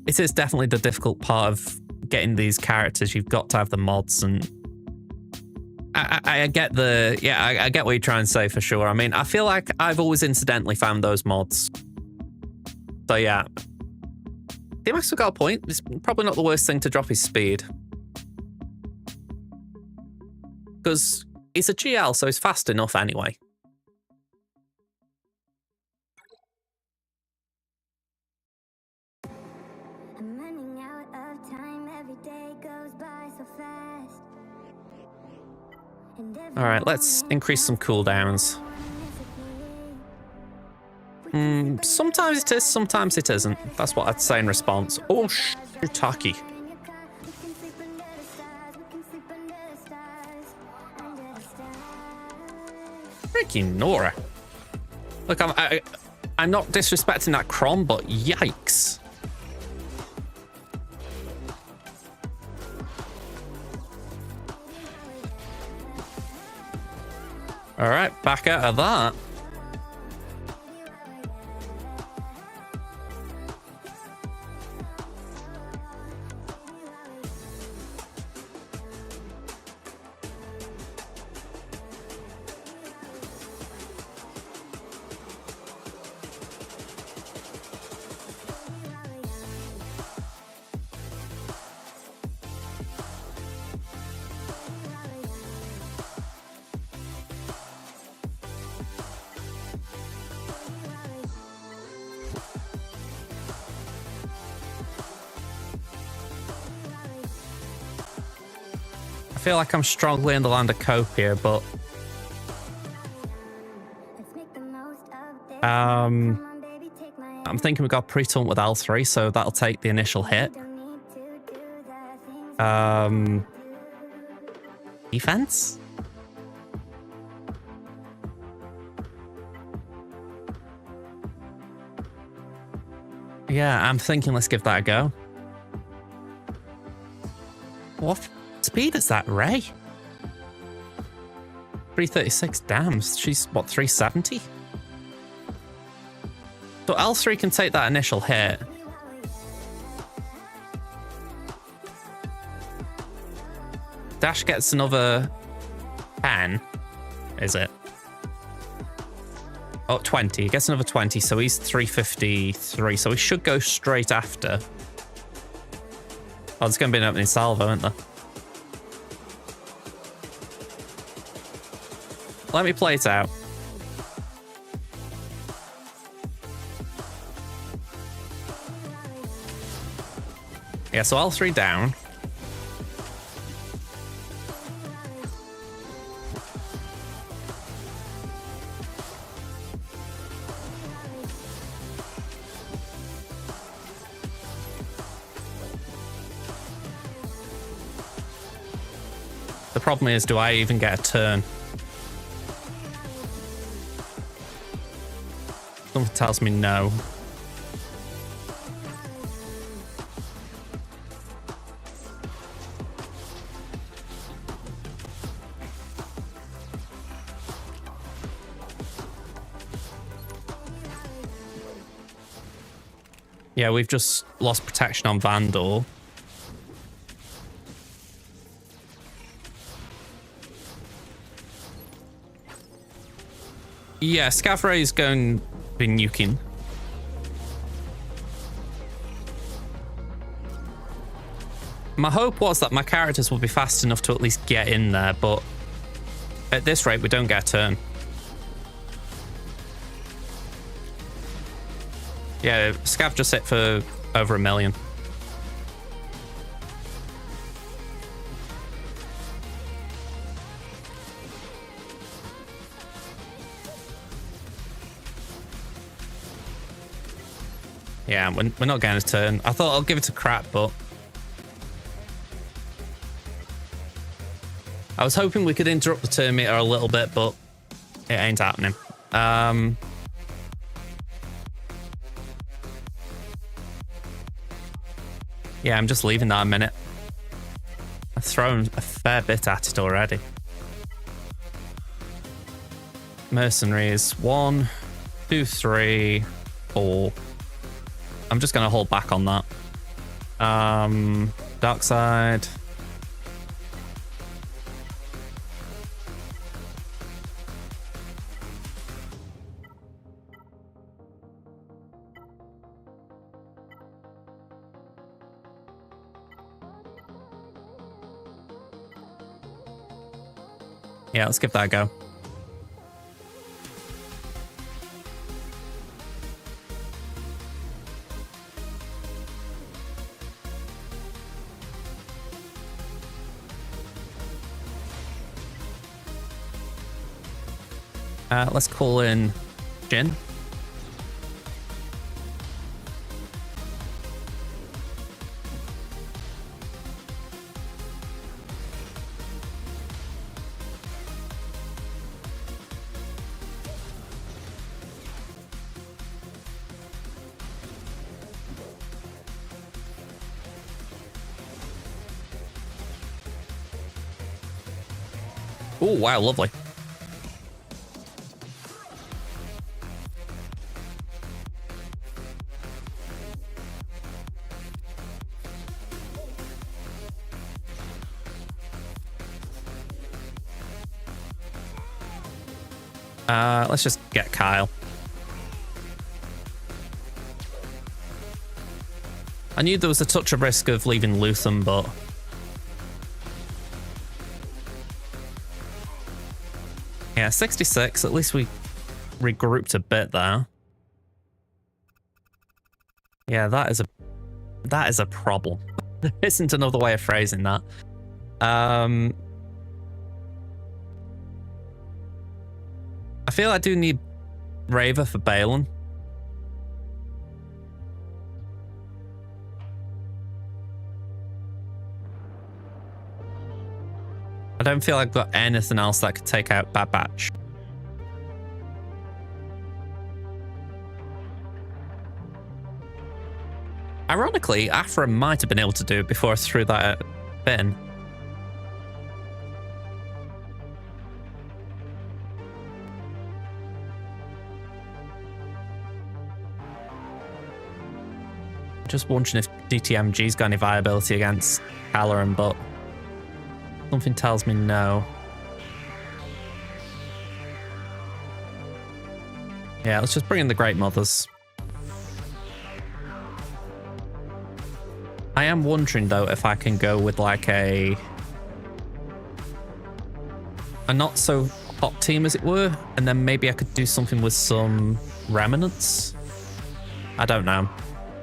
It is definitely the difficult part of getting these characters. You've got to have the mods, and I get the, yeah, I get what you're trying to say for sure. I mean, I feel like I've always incidentally found those mods. So yeah, DMX have got a point. It's probably not the worst thing to drop his speed. Because he's a GL, so he's fast enough anyway. All right, let's increase some cooldowns. Sometimes it is, sometimes it isn't. That's what I'd say in response. Oh, shiitake. Freaking Nora. Look, I'm not disrespecting that Crom, but yikes. All right, back out of that. I feel like I'm strongly in the land of cope here, but I'm thinking we've got pre-taunt with L3, so that'll take the initial hit. Defense? Yeah, I'm thinking let's give that a go. What speed is that, Rey? 336, damn. She's, what, 370? So L3 can take that initial hit. Dash gets another 10, is it? Oh, 20. He gets another 20, so he's 353. So he should go straight after. Oh, there's going to be an opening salvo, isn't there? Let me play it out. Yeah, so L3 down. The problem is, do I even get a turn? Something tells me no. Yeah, we've just lost protection on Vandal. Yeah, Scav Rey is going to be nuking. My hope was that my characters would be fast enough to at least get in there, but at this rate, we don't get a turn. Yeah, Scav just hit for over 1 million. Yeah, we're not getting a turn. I thought I'll give it a crack, but I was hoping we could interrupt the turn meter a little bit, but it ain't happening. Yeah, I'm just leaving that a minute. I've thrown a fair bit at it already. Mercenaries, 1, 2, 3, 4. I'm just going to hold back on that. Dark side. Yeah, let's give that a go. Let's call in Jin. Oh, wow, lovely. Let's just get Kyle. I knew there was a touch of risk of leaving Lutham, but yeah, 66. At least we regrouped a bit there. Yeah, that is a problem. There isn't another way of phrasing that. I feel I do need Reva for Baylan. I don't feel like I've got anything else that could take out Bad Batch. Ironically, Aphra might have been able to do it before I threw that at Ben. Just wondering if DTMG's got any viability against Kelleran, but something tells me no. Yeah, let's just bring in the Great Mothers. I am wondering though if I can go with like a not so hot team as it were, and then maybe I could do something with some remnants. I don't know.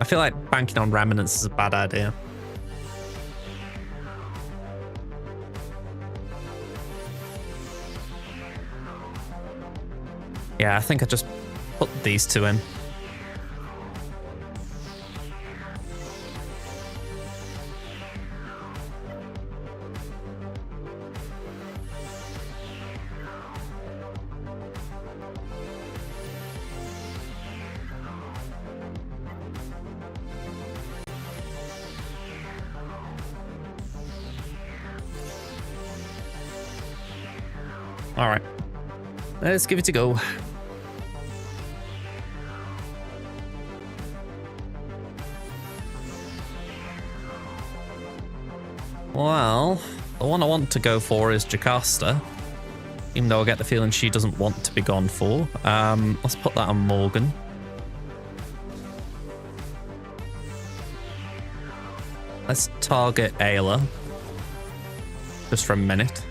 I feel like banking on remnants is a bad idea. Yeah, I think I just put these two in. All right, let's give it a go. Well, the one I want to go for is Jocasta, even though I get the feeling she doesn't want to be gone for. Let's put that on Morgan. Let's target Ayla just for a minute.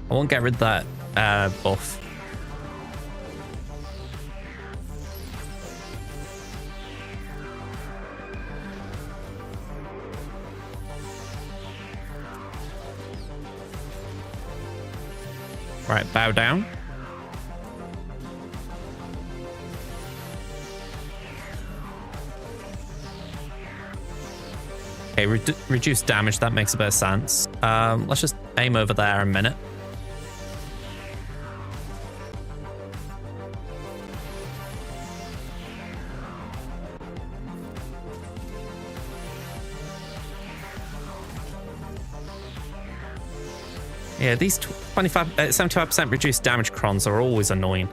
I won't get rid of that buff. Right, bow down. Okay, reduce damage, that makes a bit of sense. Let's just aim over there a minute. Yeah, these 75% reduced damage crons are always annoying.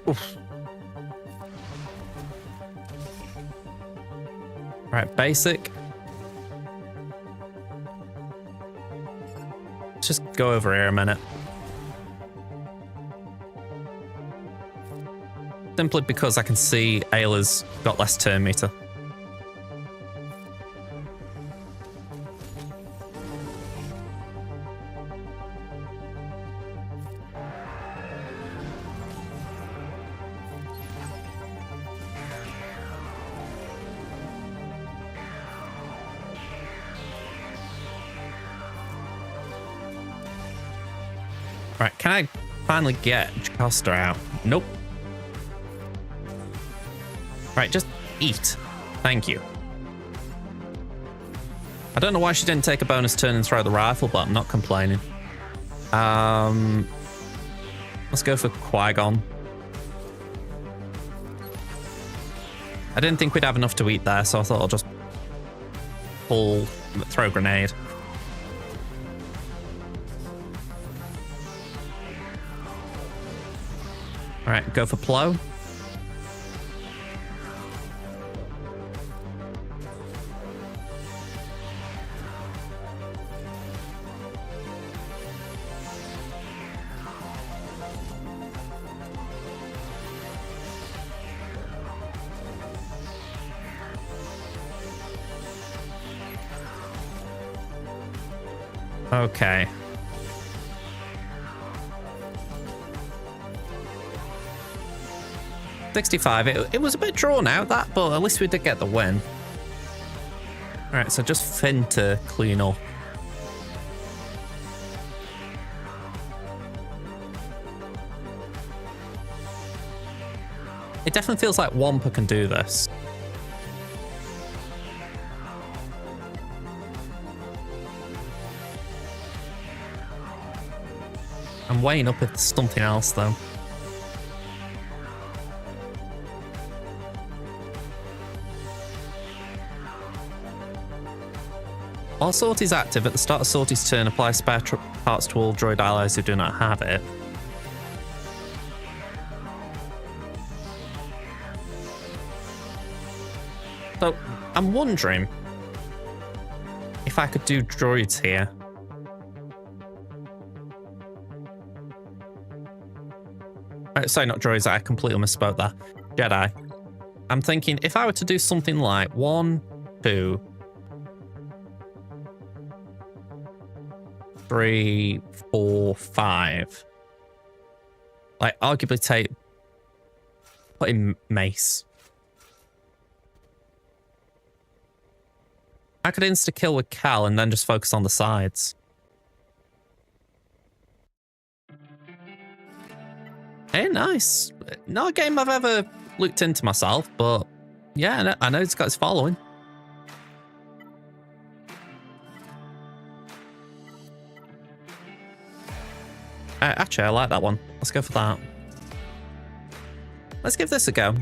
Oof. Right, basic. Let's just go over here a minute. Simply because I can see Ayla's got less turn meter. Right, can I finally get Jocasta out? Nope. Right, just eat. Thank you. I don't know why she didn't take a bonus turn and throw the rifle, but I'm not complaining. Let's go for Qui-Gon. I didn't think we'd have enough to eat there, so I thought I'll just throw a grenade. Alright, go for Plo. Okay. $65. It was a bit drawn out, that, but at least we did get the win. Alright, so just Finn to clean up. It definitely feels like Wampa can do this. I'm weighing up if something else, though. While Sort is active, at the start of Sortie's turn, apply spare parts to all droid allies who do not have it. So, I'm wondering if I could do droids here. Sorry, not droids, I completely misspoke there. Jedi. I'm thinking if I were to do something like 1, 2, 3, 4, 5. Like, arguably put in Mace. I could insta-kill with Cal and then just focus on the sides. Hey, nice. Not a game I've ever looked into myself, but yeah, I know it's got its following. Actually, I like that one. Let's go for that. Let's give this a go.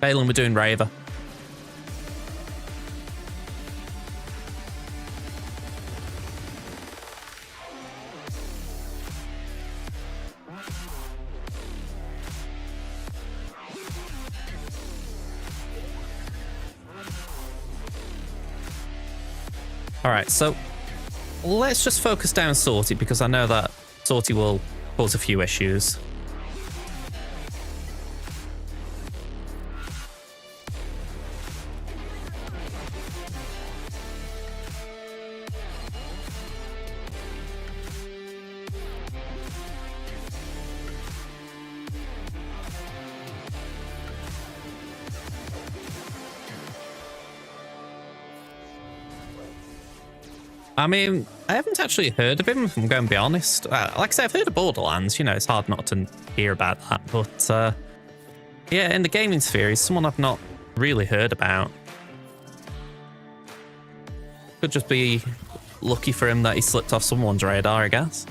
Baylan, we're doing Reva. Alright, so let's just focus down Sortie because I know that Sortie will cause a few issues. I mean, I haven't actually heard of him, if I'm going to be honest. Like I say, I've heard of Borderlands. You know, it's hard not to hear about that. But, yeah, in the gaming sphere, he's someone I've not really heard about. Could just be lucky for him that he slipped off someone's radar, I guess.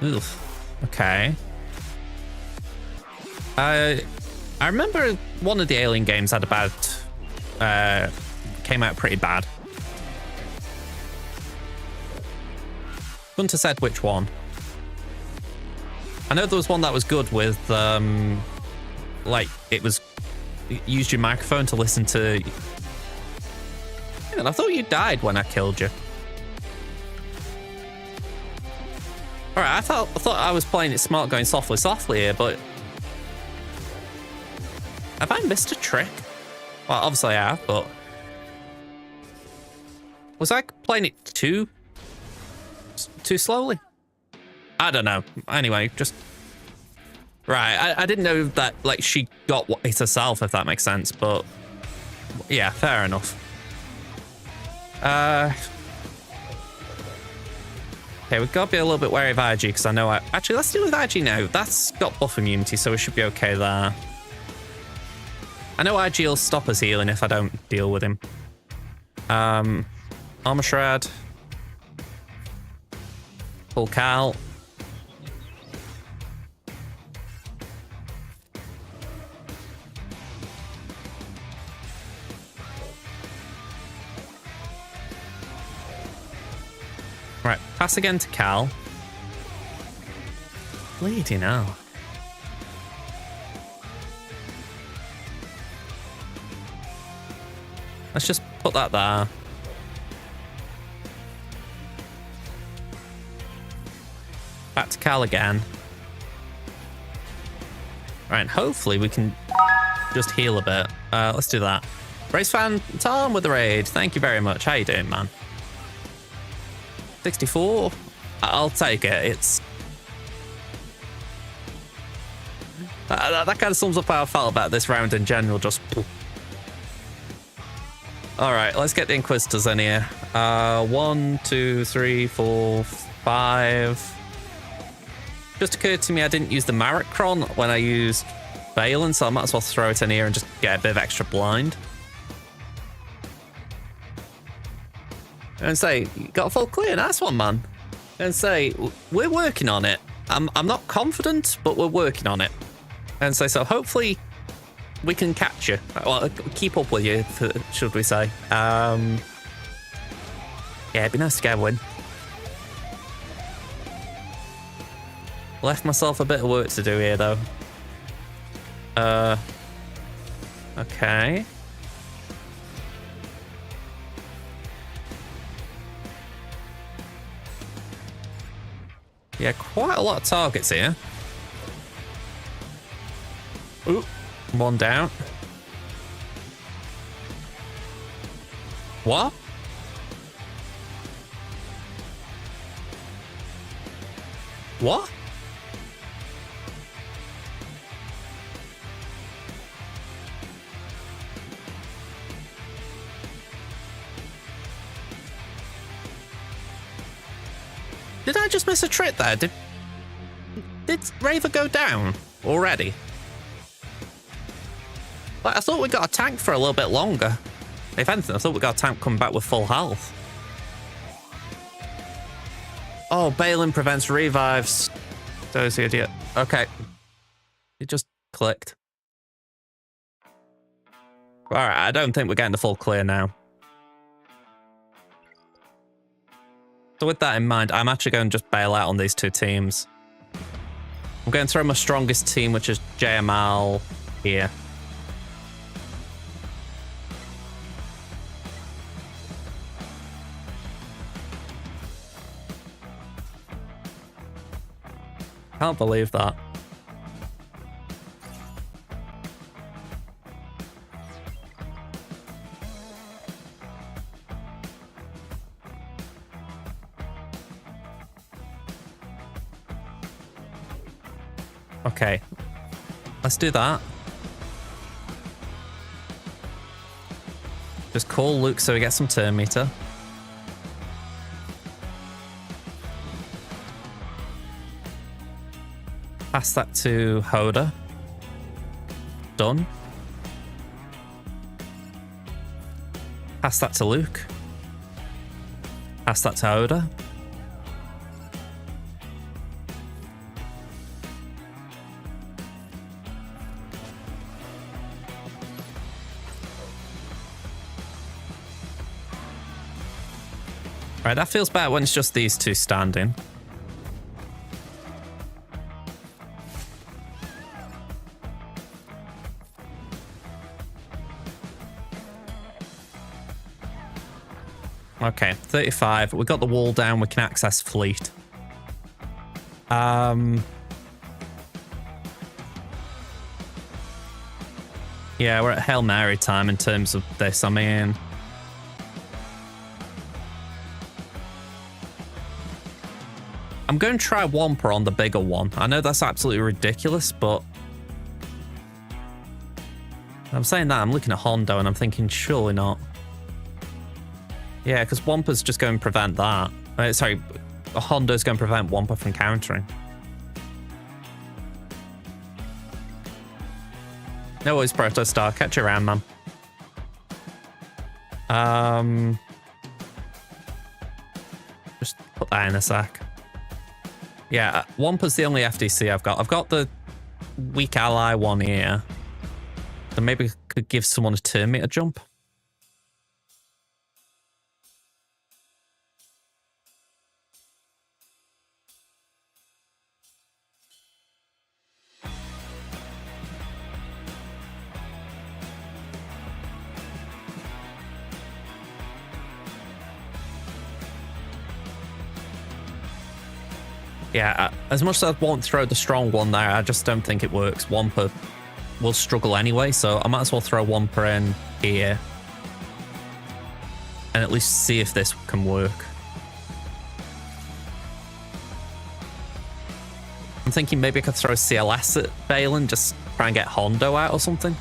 Oof. Okay. I remember one of the Alien games had about came out pretty bad. Couldn't have said which one. I know there was one that was good with like it was used your microphone to listen to. Man, I thought you died when I killed you. Alright, I thought I was playing it smart going softly here, but have I missed a trick? Well, obviously I have, but was I playing it too slowly? I don't know. Anyway, just right. I didn't know that like she got it herself, if that makes sense. But yeah, fair enough. Okay, we've got to be a little bit wary of IG because I know actually, let's deal with IG now. That's got buff immunity, so we should be okay there. I know IG will stop us healing if I don't deal with him. Armor Shred. Full Cal. Right, pass again to Cal. Bleeding hell. Let's just put that there. Back to Cal again. Right, and hopefully we can just heal a bit. Let's do that. Race fan Tom with the raid. Thank you very much. How you doing, man? 64? I'll take it. It's... that kind of sums up how I felt about this round in general. Just... Alright, let's get the Inquisitors in here. 1, 2, 3, 4, 5... Just occurred to me I didn't use the Marikron when I used Baylan, so I might as well throw it in here and just get a bit of extra blind. And say, you got a full clear, nice one, man. And say, we're working on it. I'm not confident, but we're working on it. And say, so hopefully we can catch you. Well, keep up with you, should we say. Yeah, it'd be nice to get a win. Left myself a bit of work to do here, though. Okay. Yeah, quite a lot of targets here. Ooh, one down. What? What? Did I just miss a trick there? Did Reva go down already? Like, I thought we got a tank for a little bit longer. If anything, I thought we got a tank coming back with full health. Oh, Baylan prevents revives. Those the idiot. Okay. It just clicked. Alright, I don't think we're getting the full clear now. So with that in mind, I'm actually going to just bail out on these two teams. I'm going to throw my strongest team, which is JML, here. Can't believe that. Okay. Let's do that. Just call Luke so we get some turn meter. Pass that to Hoda. Done. Pass that to Luke. Pass that to Hoda. Right, that feels better when it's just these two standing. Okay, 35. We got the wall down. We can access fleet. Yeah, we're at Hail Mary time in terms of this. I mean, I'm going to try Wampa on the bigger one. I know that's absolutely ridiculous, but I'm saying that. I'm looking at Hondo and I'm thinking, surely not. Yeah, because Wampa's just going to prevent that. Sorry, Hondo's going to prevent Wampa from countering. No worries, Protostar. Catch you around, man. Just put that in a sec. Yeah, Wampa's the only FDC I've got. I've got the weak ally one here. So maybe I could give someone a turn meter jump. Yeah, as much as I want to throw the strong one there, I just don't think it works. Wampa will struggle anyway, so I might as well throw Wampa in here. And at least see if this can work. I'm thinking maybe I could throw CLS at Baylan, just try and get Hondo out or something.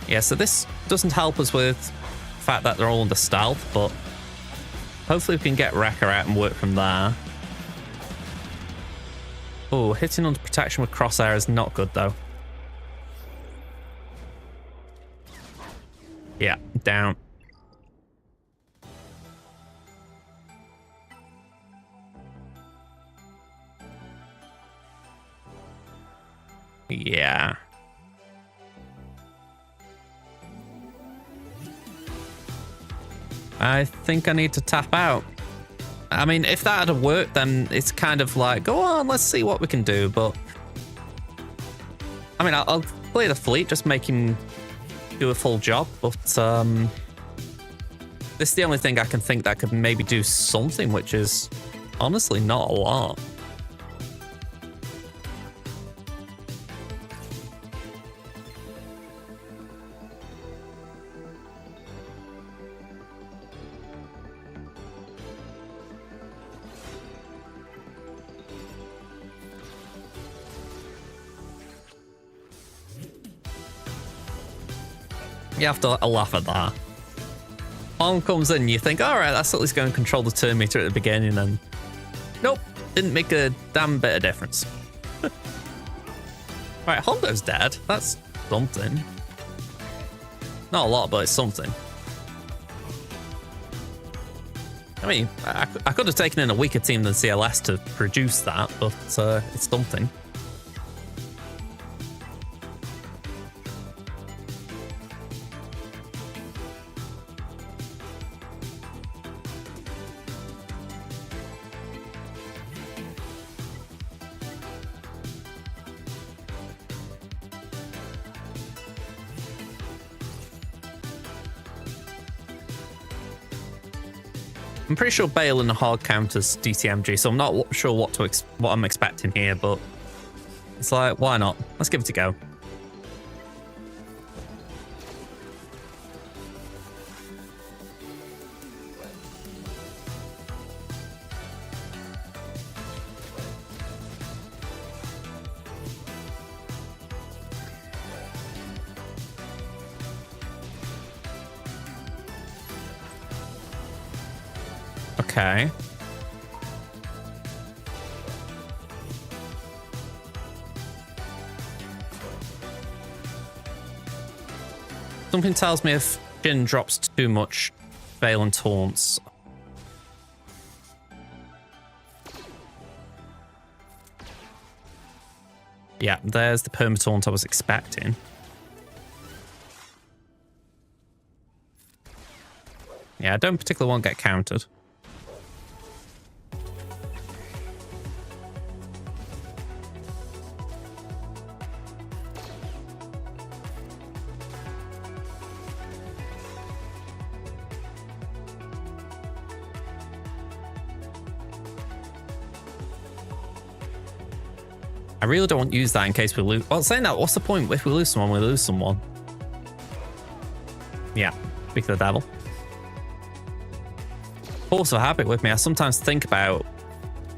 Yeah, so this doesn't help us with the fact that they're all under stealth, but hopefully we can get Wrecker out and work from there. Oh, hitting under protection with crosshair is not good, though. Yeah, down. Yeah. I think I need to tap out. I mean, if that had worked, then it's kind of like, go on, let's see what we can do. But I mean, I'll play the fleet, just make him do a full job. But this is the only thing I can think that could maybe do something, which is honestly not a lot. You have to laugh at that. On comes in, you think, all right, that's at least going to control the turn meter at the beginning, and nope, didn't make a damn bit of difference. Right, Hondo's dead. That's something. Not a lot, but it's something. I mean, I could have taken in a weaker team than CLS to produce that, but it's something. I'm pretty sure Baylan hard counters DTMG, so I'm not sure what I'm expecting here, but it's like, why not? Let's give it a go. Okay. Something tells me if Jin drops too much, Baylan taunts. Yeah, there's the perma-taunt I was expecting. Yeah, I don't particularly want to get countered. I really don't want to use that in case we lose. Well, saying that, what's the point? If we lose someone, we lose someone. Yeah, speak of the devil. Force of habit with me. I sometimes think about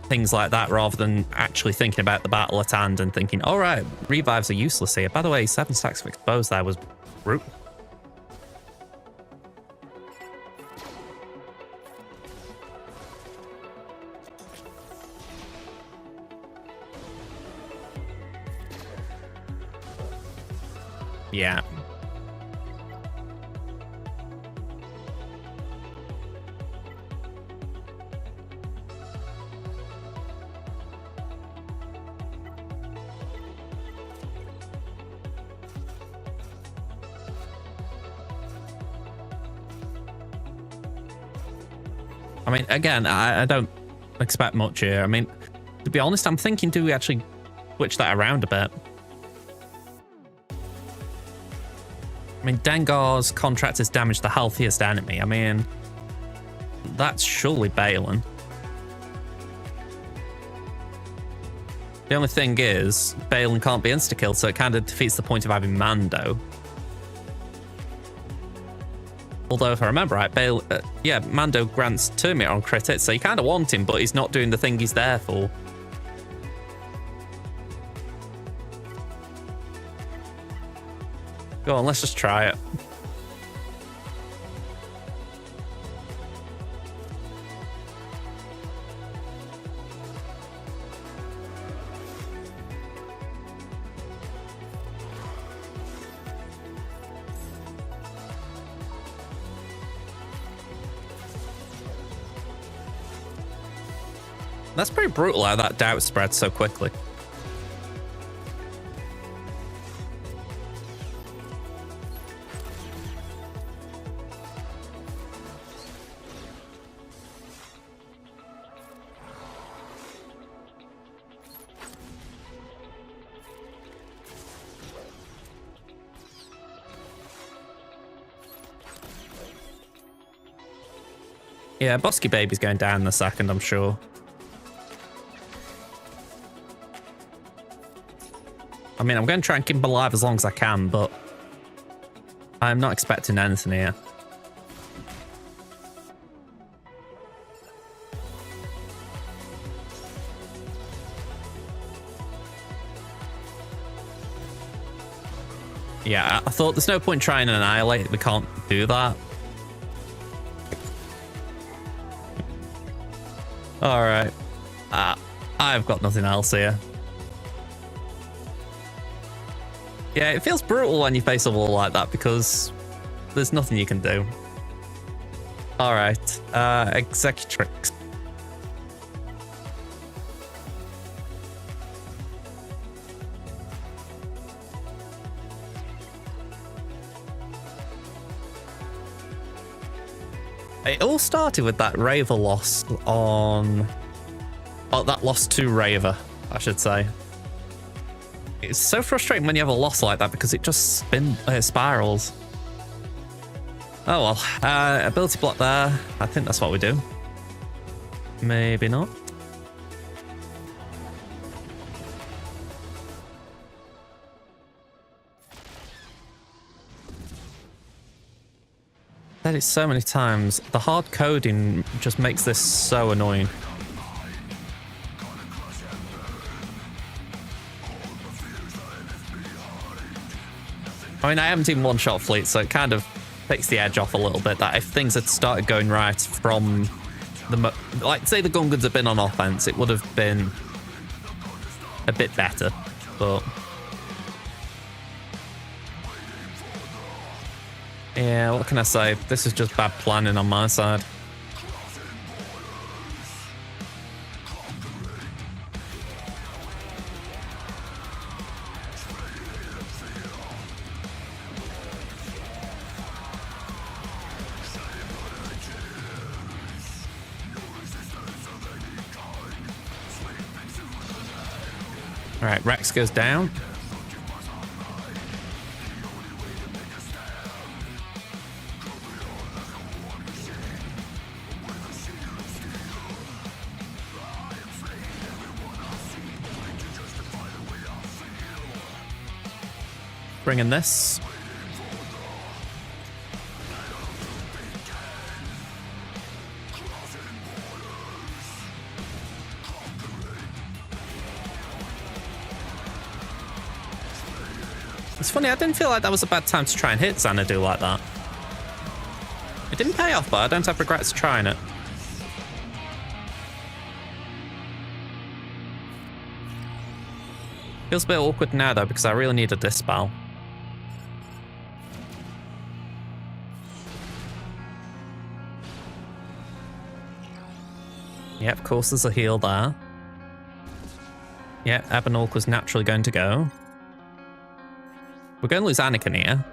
things like that rather than actually thinking about the battle at hand and thinking, all right, revives are useless here. By the way, 7 stacks of exposed there was brutal. Yeah. I mean, again, I don't expect much here. I mean, to be honest, I'm thinking, do we actually switch that around a bit? I mean, Dengar's contract has damaged the healthiest enemy. I mean, that's surely Baylan. The only thing is, Baylan can't be insta-killed, so it kind of defeats the point of having Mando. Although, if I remember right, yeah, Mando grants Terminator on crit hit, so you kind of want him, but he's not doing the thing he's there for. Go on, let's just try it. That's pretty brutal how that doubt spread so quickly. Yeah, Bosky Baby's going down in a second, I'm sure. I mean, I'm going to try and keep him alive as long as I can, but I'm not expecting anything here. Yeah, I thought there's no point trying to annihilate. We can't do that. All right. I've got nothing else here. Yeah, it feels brutal when you face a wall like that because there's nothing you can do. All right. Executrix. It all started with that Reva loss on... Oh, that loss to Reva, I should say. It's so frustrating when you have a loss like that because it just spirals. Oh well, ability block there. I think that's what we do. Maybe not. Said it so many times. The hard coding just makes this so annoying. I mean, I haven't even one-shot fleet, so it kind of takes the edge off a little bit. That if things had started going right from the... Like, say the Gungans had been on offense, it would have been a bit better, but... Yeah, what can I say? This is just bad planning on my side. All right, Rex goes down. Bringing this. It's funny, I didn't feel like that was a bad time to try and hit Xanadu like that. It didn't pay off, but I don't have regrets trying it. Feels a bit awkward now, though, because I really need a dispel. Yep, of course there's a heal there. Yeah, Ebenolk was naturally going to go. We're going to lose Anakin here.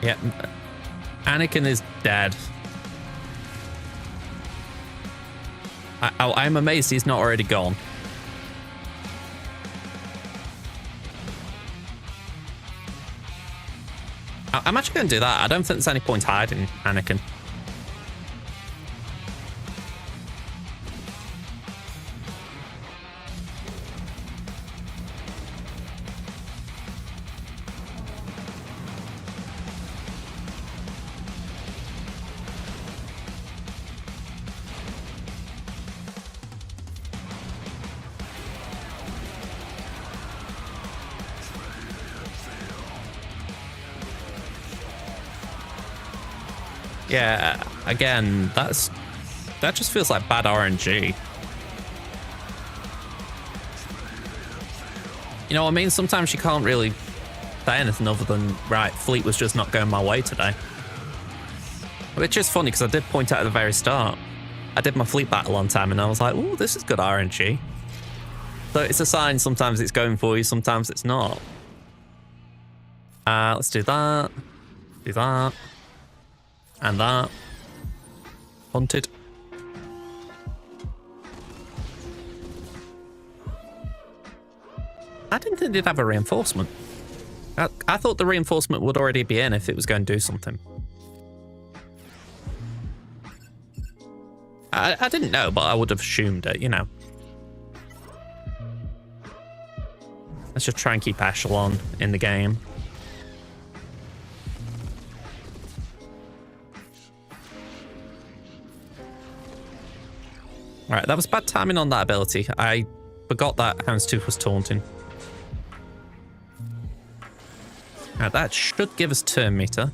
Yeah, Anakin is dead. I'm amazed he's not already gone. I'm actually going to do that. I don't think there's any point hiding Anakin. Yeah, again, that just feels like bad RNG. You know what I mean? Sometimes you can't really say anything other than, right, fleet was just not going my way today. Which is funny because I did point out at the very start. I did my fleet battle on time and I was like, ooh, this is good RNG. So it's a sign sometimes it's going for you, sometimes it's not. Let's do that. Do that. And that. Hunted. I didn't think they'd have a reinforcement. I thought the reinforcement would already be in if it was going to do something. I didn't know, but I would have assumed it, you know. Let's just try and keep Echelon in the game. Alright, that was bad timing on that ability. I forgot that Houndstooth was taunting. Alright, that should give us turn meter.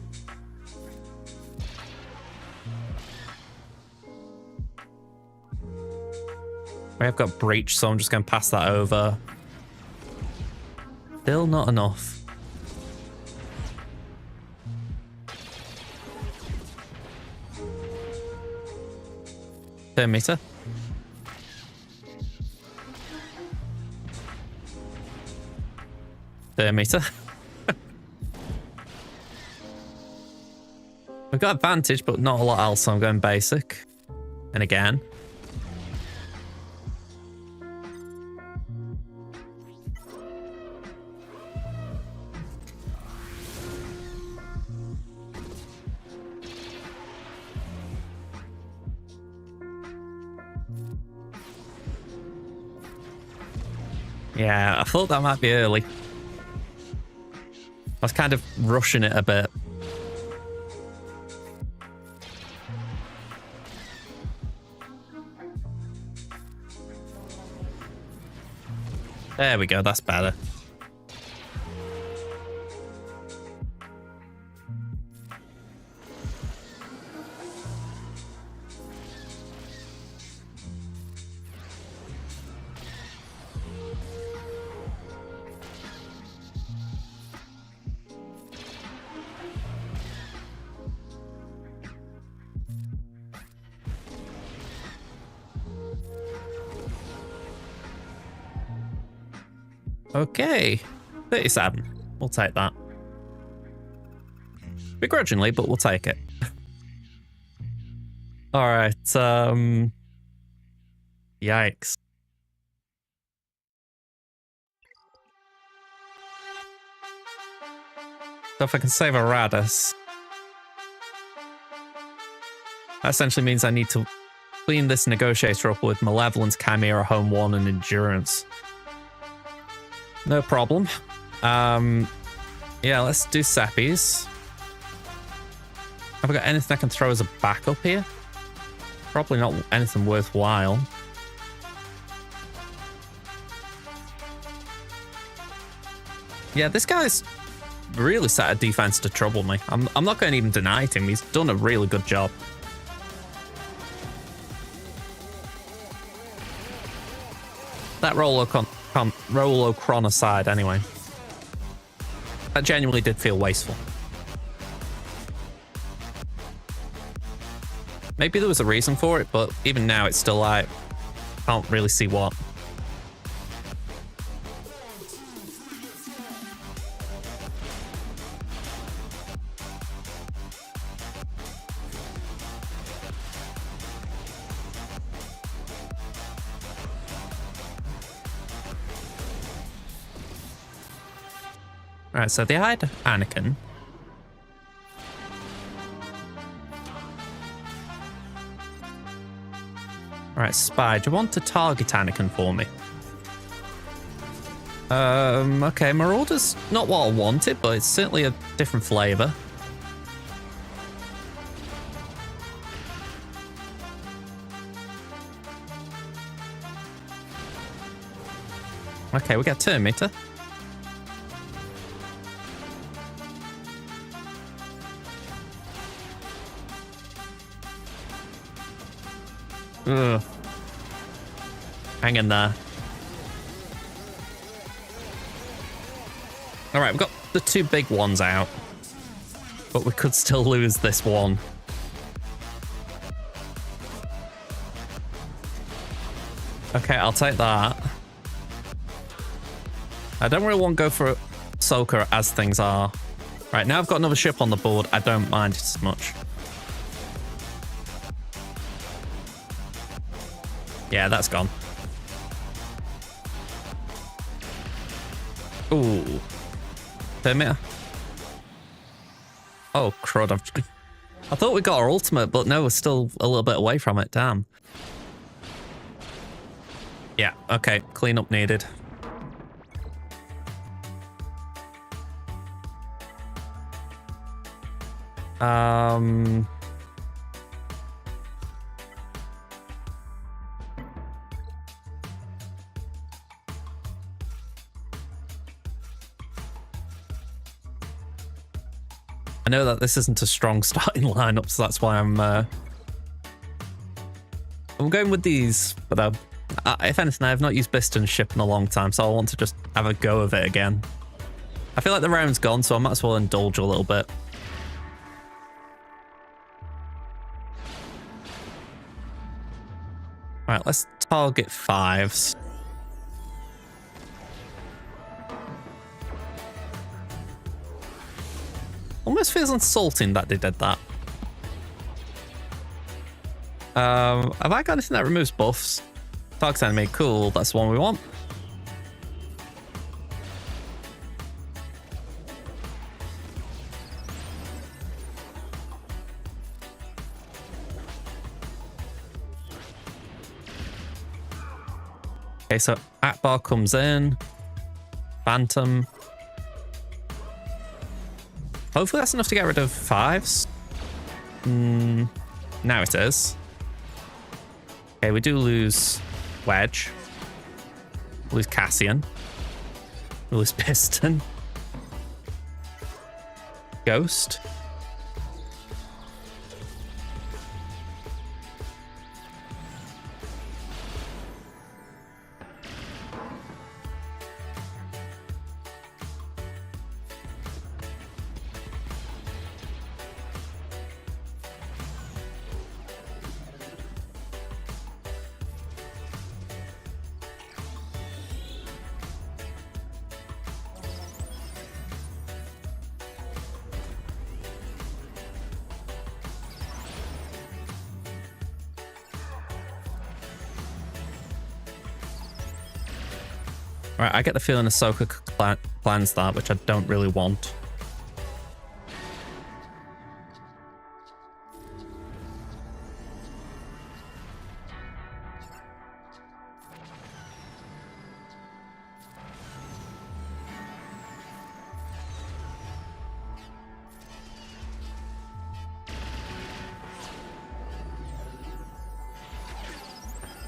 We have got breach, so I'm just going to pass that over. Still not enough. Turn meter. Turn meter. We've got advantage, but not a lot else, so I'm going basic. And again. Yeah, I thought that might be early. I was kind of rushing it a bit. There we go, that's better. Okay, 37. We'll take that. Begrudgingly, but we'll take it. All right. Yikes. So if I can save a Raddus, that essentially means I need to clean this Negotiator up with Malevolence, Chimaera, Home 1, and Endurance. No problem. Yeah, let's do Seppies. Have I got anything I can throw as a backup here? Probably not anything worthwhile. Yeah, this guy's really set a defense to trouble me. I'm not going to even deny it him. He's done a really good job. That Rolocron aside, anyway. That genuinely did feel wasteful. Maybe there was a reason for it, but even now it's still like, can't really see what. Alright, so they hide Anakin. Alright, Spy, do you want to target Anakin for me? Okay, Marauder's not what I wanted, but it's certainly a different flavour. Okay, we got turn meter. Ugh. Hang in there. Alright, we've got the two big ones out. But we could still lose this one. Okay, I'll take that. I don't really want to go for Ahsoka as things are. Right, now I've got another ship on the board. I don't mind it as much. Yeah, that's gone. Ooh. Temmin. Oh, crud. I thought we got our ultimate, but no, we're still a little bit away from it. Damn. Yeah, okay. Cleanup needed. I know that this isn't a strong starting lineup, so that's why I'm going with these. But if anything, I have not used Biston's ship in a long time, so I want to just have a go of it again. I feel like the round's gone, so I might as well indulge a little bit. Right, let's target 5s. Almost feels insulting that they did that. Have I got anything that removes buffs? Target enemy, cool, that's the one we want. Okay, so Akbar comes in. Phantom. Hopefully that's enough to get rid of 5s. Now it is. Okay, we do lose Wedge. We lose Cassian. We lose Piston. Ghost. Right, I get the feeling Ahsoka plans that, which I don't really want.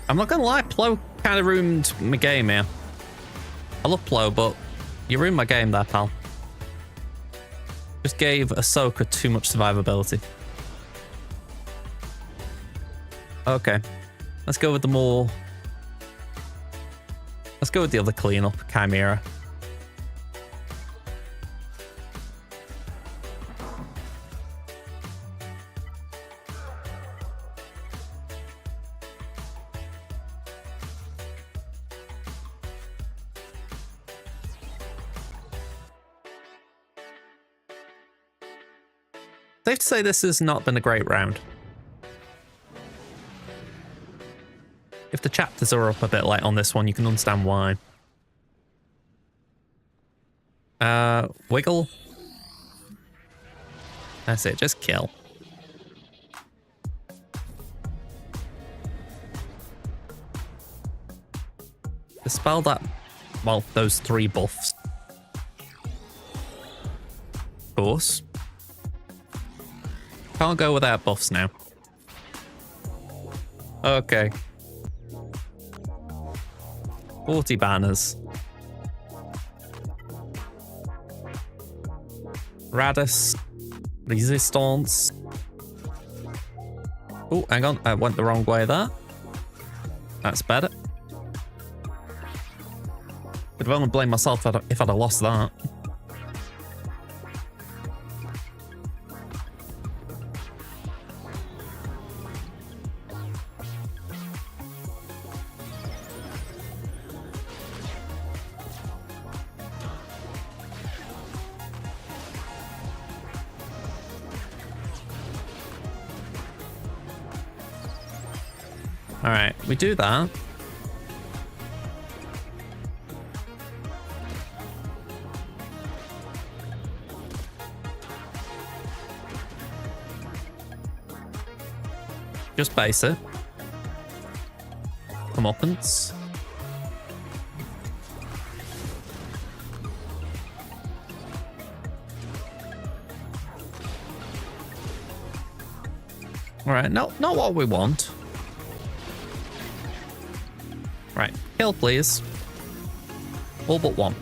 I'm not gonna lie, Plo kind of ruined my game here. I love Plo, but you ruined my game there, pal. Just gave Ahsoka too much survivability. Okay. Let's go with the more... Let's go with the other cleanup, Chimaera. Safe to say this has not been a great round. If the chapters are up a bit late on this one, you can understand why. Wiggle. That's it, just kill. Dispel that, well, those 3 buffs. Of course. Can't go without buffs now. Okay. 40 banners. Raddus. Resistance. Oh, hang on. I went the wrong way there. That's better. Could have only blamed myself if I'd have lost that. Alright, we do that. Just base it. Comeuppance. Alright, not what we want. Right, kill please. All but one.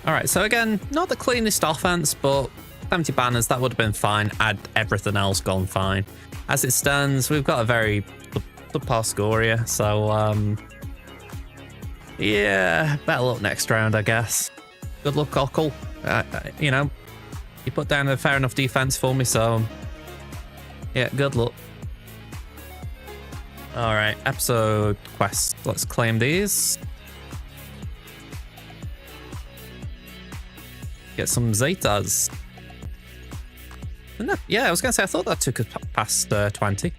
Alright, so again, not the cleanest offense, but 70 banners, that would have been fine had everything else gone fine. As it stands, we've got a very subpar score here, so yeah, better luck next round, I guess. Good luck, Okul. You know, you put down a fair enough defense for me, so yeah, good luck. All right, episode quest. Let's claim these. Get some Zetas. Yeah, I was going to say, I thought that took us past 20.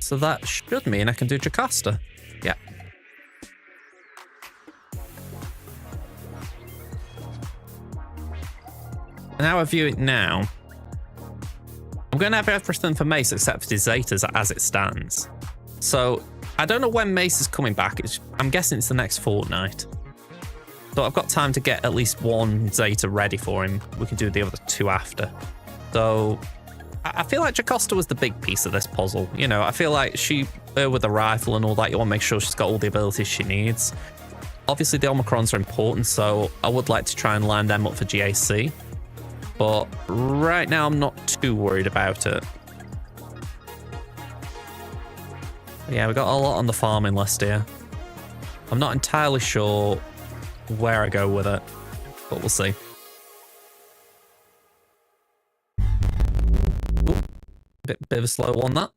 So that should mean I can do Jocasta. Yeah, And how I view it now, I'm going to have everything for Mace except for the Zetas as it stands. So I don't know when Mace is coming back. I'm guessing it's the next fortnight. So I've got time to get at least one Zeta ready for him. We can do the other two after. So I feel like Jocasta was the big piece of this puzzle. You know, I feel like with the rifle and all that, you want to make sure she's got all the abilities she needs. Obviously, the Omicrons are important, so I would like to try and line them up for GAC. But right now, I'm not too worried about it. Yeah, we got a lot on the farming list here. I'm not entirely sure where I go with it, but we'll see. Ooh, bit of a slow one, that.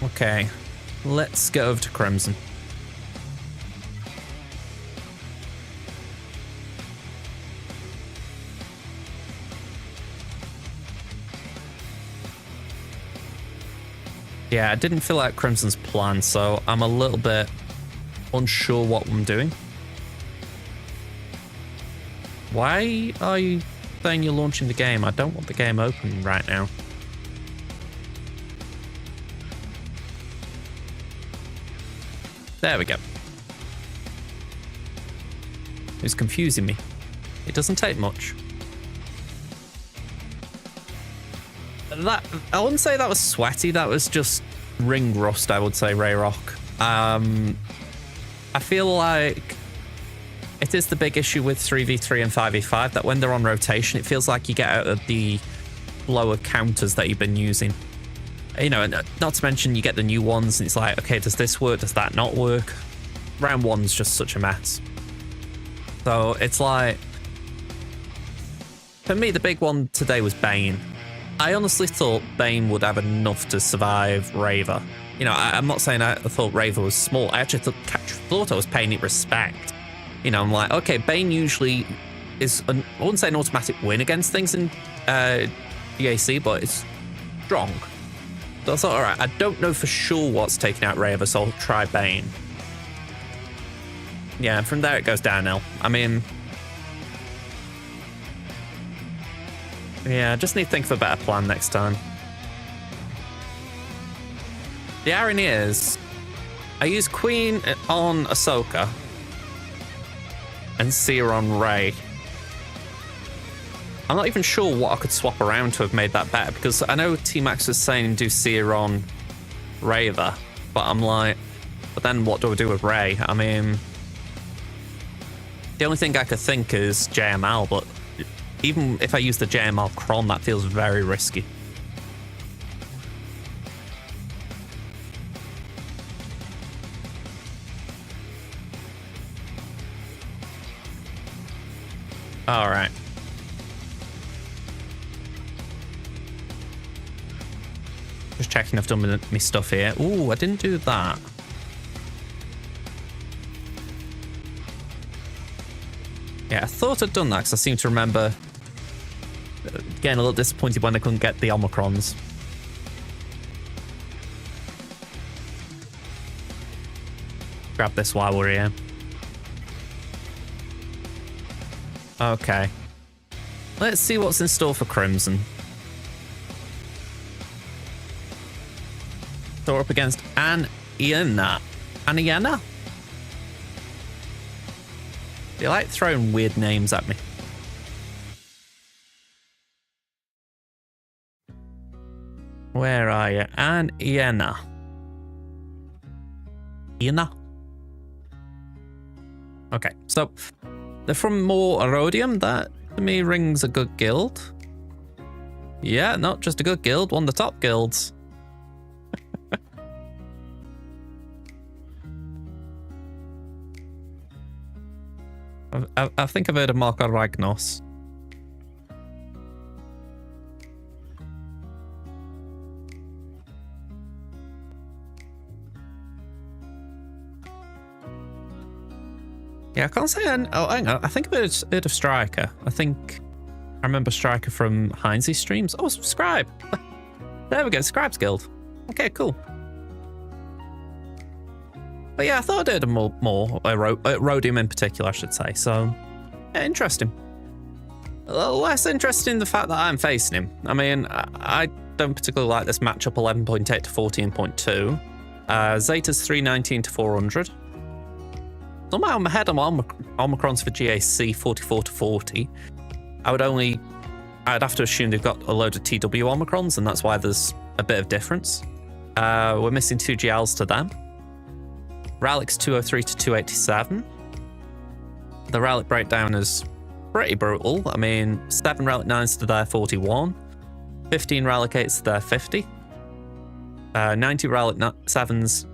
Okay, let's go over to Crimson. Yeah, I didn't feel like Crimson's plan, so I'm a little bit unsure what I'm doing. Why are you saying you're launching the game? I don't want the game open right now. There we go. It's confusing me. It doesn't take much. I wouldn't say that was sweaty. That was just ring rust, I would say, Rayrock. I feel like it is the big issue with 3v3 and 5v5 that when they're on rotation, it feels like you get out of the lower counters that you've been using. You know, not to mention you get the new ones and it's like, okay, does this work? Does that not work? Round one's just such a mess. So it's like, for me, the big one today was Bane. I honestly thought Bane would have enough to survive Reva. You know, I'm not saying I thought Reva was small. I actually thought I was paying it respect. You know, I'm like, okay, Bane usually is, I wouldn't say an automatic win against things in DAC, but it's strong. So I thought, all right, I don't know for sure what's taking out Reva, so I'll try Bane. Yeah, from there it goes downhill. I mean, yeah, I just need to think of a better plan next time. The irony is, I use Queen on Ahsoka and Cere on Rey. I'm not even sure what I could swap around to have made that better, because I know T-Max was saying do Cere on Reva, but I'm like, but then what do I do with Rey? I mean, the only thing I could think is JML, but even if I use the JML Cron, that feels very risky. All right. Just checking I've done my stuff here. Ooh, I didn't do that. Yeah, I thought I'd done that because I seem to remember getting a little disappointed when I couldn't get the Omicrons. Grab this while we're here. Okay. Let's see what's in store for Crimson. So we're up against HanEinar. HanEinar? They like throwing weird names at me. Where are you? HanEinar. Iena? Okay, so they're from More Erodium. That to me rings a good guild. Yeah, not just a good guild, one of the top guilds. I think I've heard of Marco Ragnos. Yeah, I can't say. Oh, hang on. I think I've heard of Striker. I think I remember Striker from Heinz's streams. Oh, subscribe. There we go. Scribes Guild. Okay, cool. But yeah, I thought I'd heard of more Rhodium in particular, I should say. So Yeah, interesting. A little less interesting the fact that I'm facing him. I mean, I don't particularly like this matchup 11.8 to 14.2. Zeta's 319 to 400. Somehow I'm ahead on Omicrons for GAC 44 to 40. I'd have to assume they've got a load of TW Omicrons, and that's why there's a bit of difference. We're missing 2 GLs to them. Ralic's 203 to 287. The Ralic breakdown is pretty brutal. I mean, 7 Ralic 9s to their 41. 15 Ralic 8s to their 50. 90 Ralic 7s...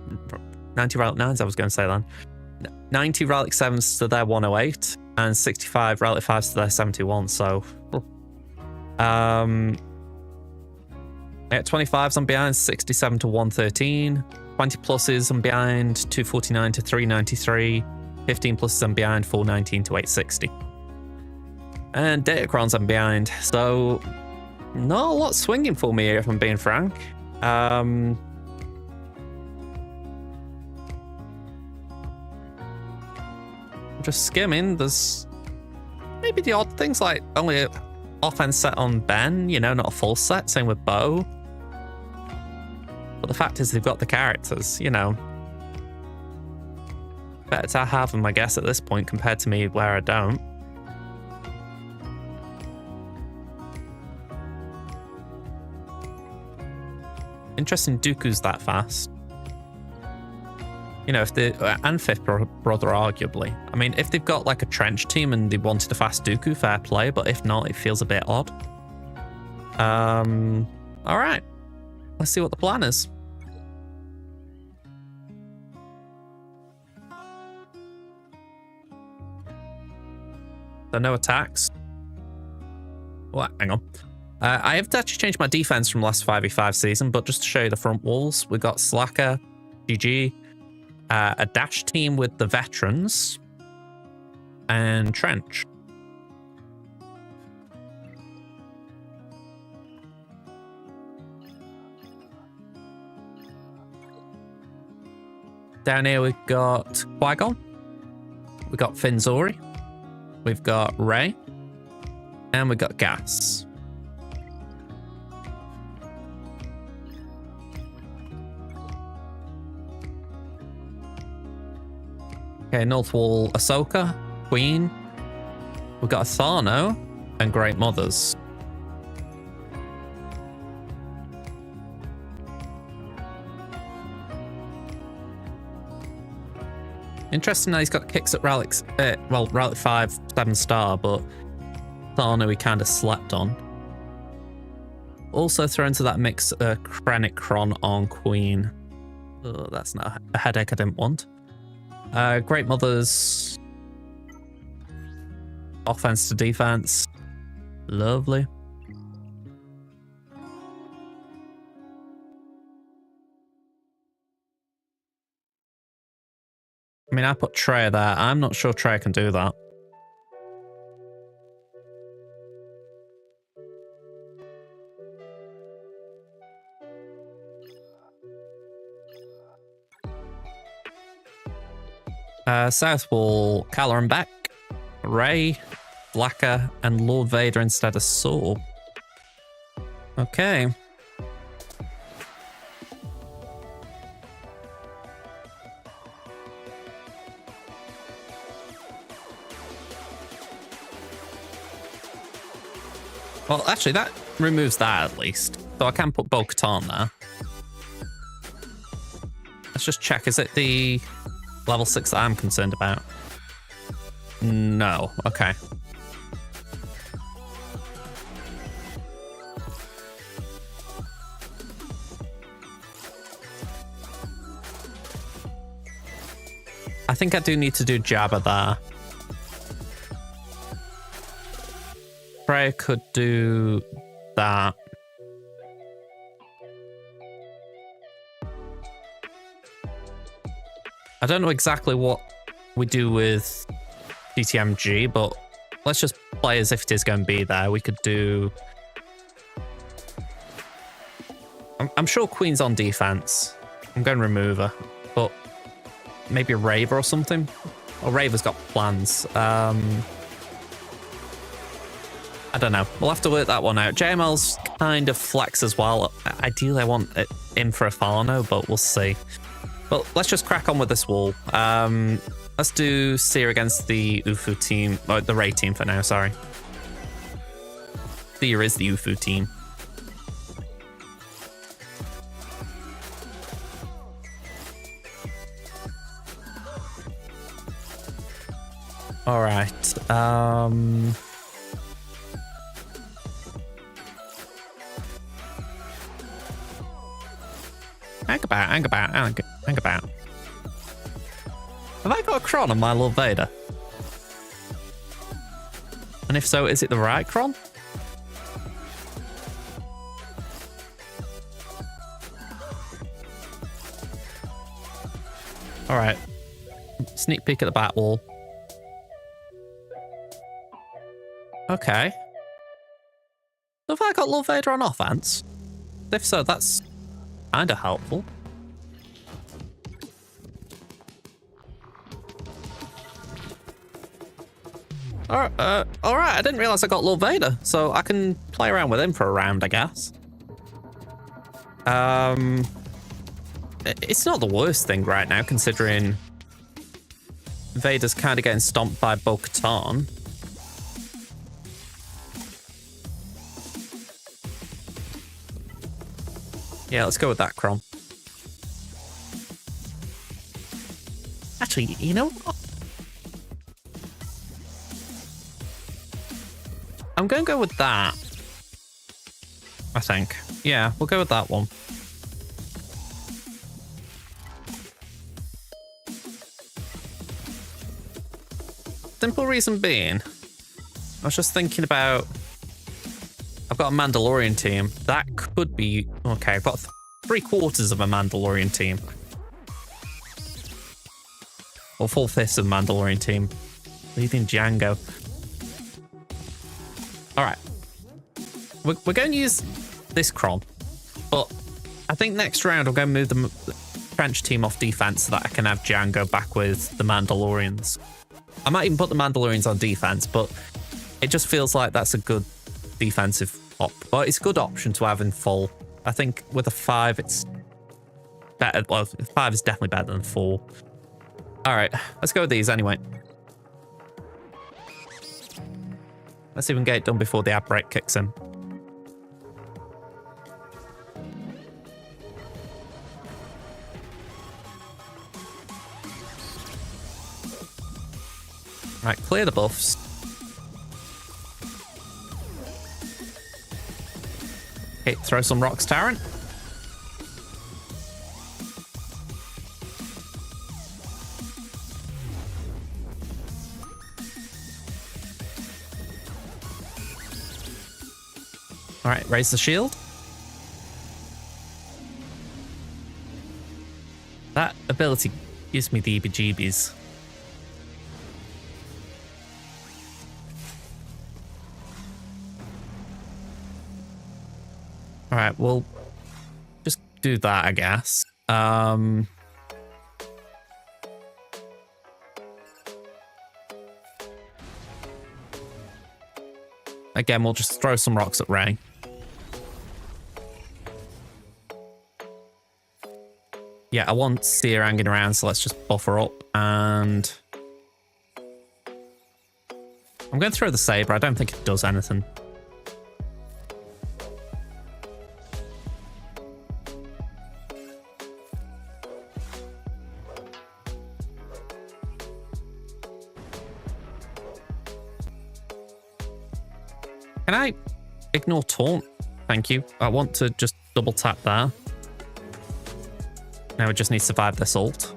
90 Ralic 9s, I was going to say then. 90 Ralic 7s to their 108. And 65 Ralic 5s to their 71, so... yeah, 25s on behind, 67 to 113. 20 pluses on behind, 249 to 393. 15 pluses on behind, 419 to 860. And Datacrons on behind, so not a lot swinging for me here, if I'm being frank. Just skimming, there's maybe the odd things like only an offense set on Ben, you know, not a full set, same with Bo. But the fact is they've got the characters, you know. Better to have them, I guess, at this point compared to me where I don't. Interesting Dooku's that fast. You know, if the and Fifth Brother, arguably. I mean, if they've got like a trench team and they wanted a fast Dooku, fair play. But if not, it feels a bit odd. All right, let's see what the plan is. So no attacks. Well, hang on. I have actually changed my defense from last 5v5 season, but just to show you the front walls, we got Slacker, GG, a dash team with the veterans, and Trench. Down here we've got Qui-Gon, we've got Finzori, we've got Rey, and we've got Gas. Okay, North Wall, Ahsoka, Queen. We've got Asano and Great Mothers. Interesting that he's got kicks at Ralic, well, Ralic 5, 7-star, but Asano he kind of slept on. Also throw into that mix Krennic Kron on Queen. Oh, that's not a headache I didn't want. Great Mothers. Offense to defense. Lovely. I mean, I put Traya there. I'm not sure Traya can do that. South Wall, Kelleran Beq, Rey, Blacker, and Lord Vader instead of Saw. Okay. Well, actually, that removes that at least. So I can put Bo-Katan there. Let's just check. Is it the level 6 that I'm concerned about? No. Okay. I think I do need to do Jabba there. Traya could do that. I don't know exactly what we do with DTMG, but let's just play as if it is going to be there. We could do... I'm sure Queen's on defense. I'm going to remove her, but maybe a Reva or something. Or Reva's got plans. I don't know. We'll have to work that one out. JML's kind of flex as well. Ideally, I want it in for a Farno, but we'll see. But let's just crack on with this wall. Let's do Cere against the Ufu team, or the Rey team for now, sorry. Cere is the Ufu team. All right. Hang about. Have I got a Kron on my Lord Vader? And if so, is it the right Kron? All right. Sneak peek at the back wall. Okay. So have I got Lord Vader on offense? If so, that's kind of helpful. All right. I didn't realize I got Lord Vader, so I can play around with him for a round, I guess. It's not the worst thing right now, considering Vader's kind of getting stomped by Bo-Katan. Yeah, let's go with that, Kron. Actually, you know what? I'm going to go with that. I think. Yeah, we'll go with that one. Simple reason being, I was just thinking about, I've got a Mandalorian team. That could be, okay, I've got 3/4 of a Mandalorian team. Or 4/5 of a Mandalorian team. Leaving Django. All right. We're going to use this Kron, but I think next round I'm going to move the French team off defense so that I can have Django back with the Mandalorians. I might even put the Mandalorians on defense, but it just feels like that's a good defensive op. But it's a good option to have in full. I think with a 5, it's better. Well, 5 is definitely better than 4. All right, let's go with these anyway. Let's see if we can get it done before the ad break kicks in. Right, clear the buffs. Okay, throw some rocks, Tarrant. All right, raise the shield. That ability gives me the heebie-jeebies. All right, we'll just do that, I guess. Again, we'll just throw some rocks at Rey. Yeah, I want Cere hanging around, so let's just buffer up. And I'm going to throw the saber. I don't think it does anything. Can I ignore taunt? Thank you. I want to just double tap there. Now we just need to survive this ult.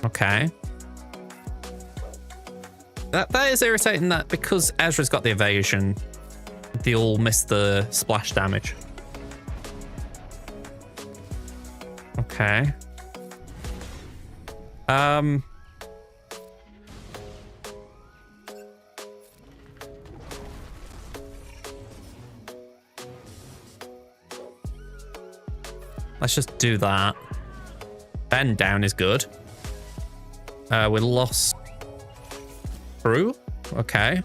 Okay. That is irritating that because Ezra's got the evasion, they all miss the splash damage. Okay. Let's just do that. Bend down is good. We lost True. Okay.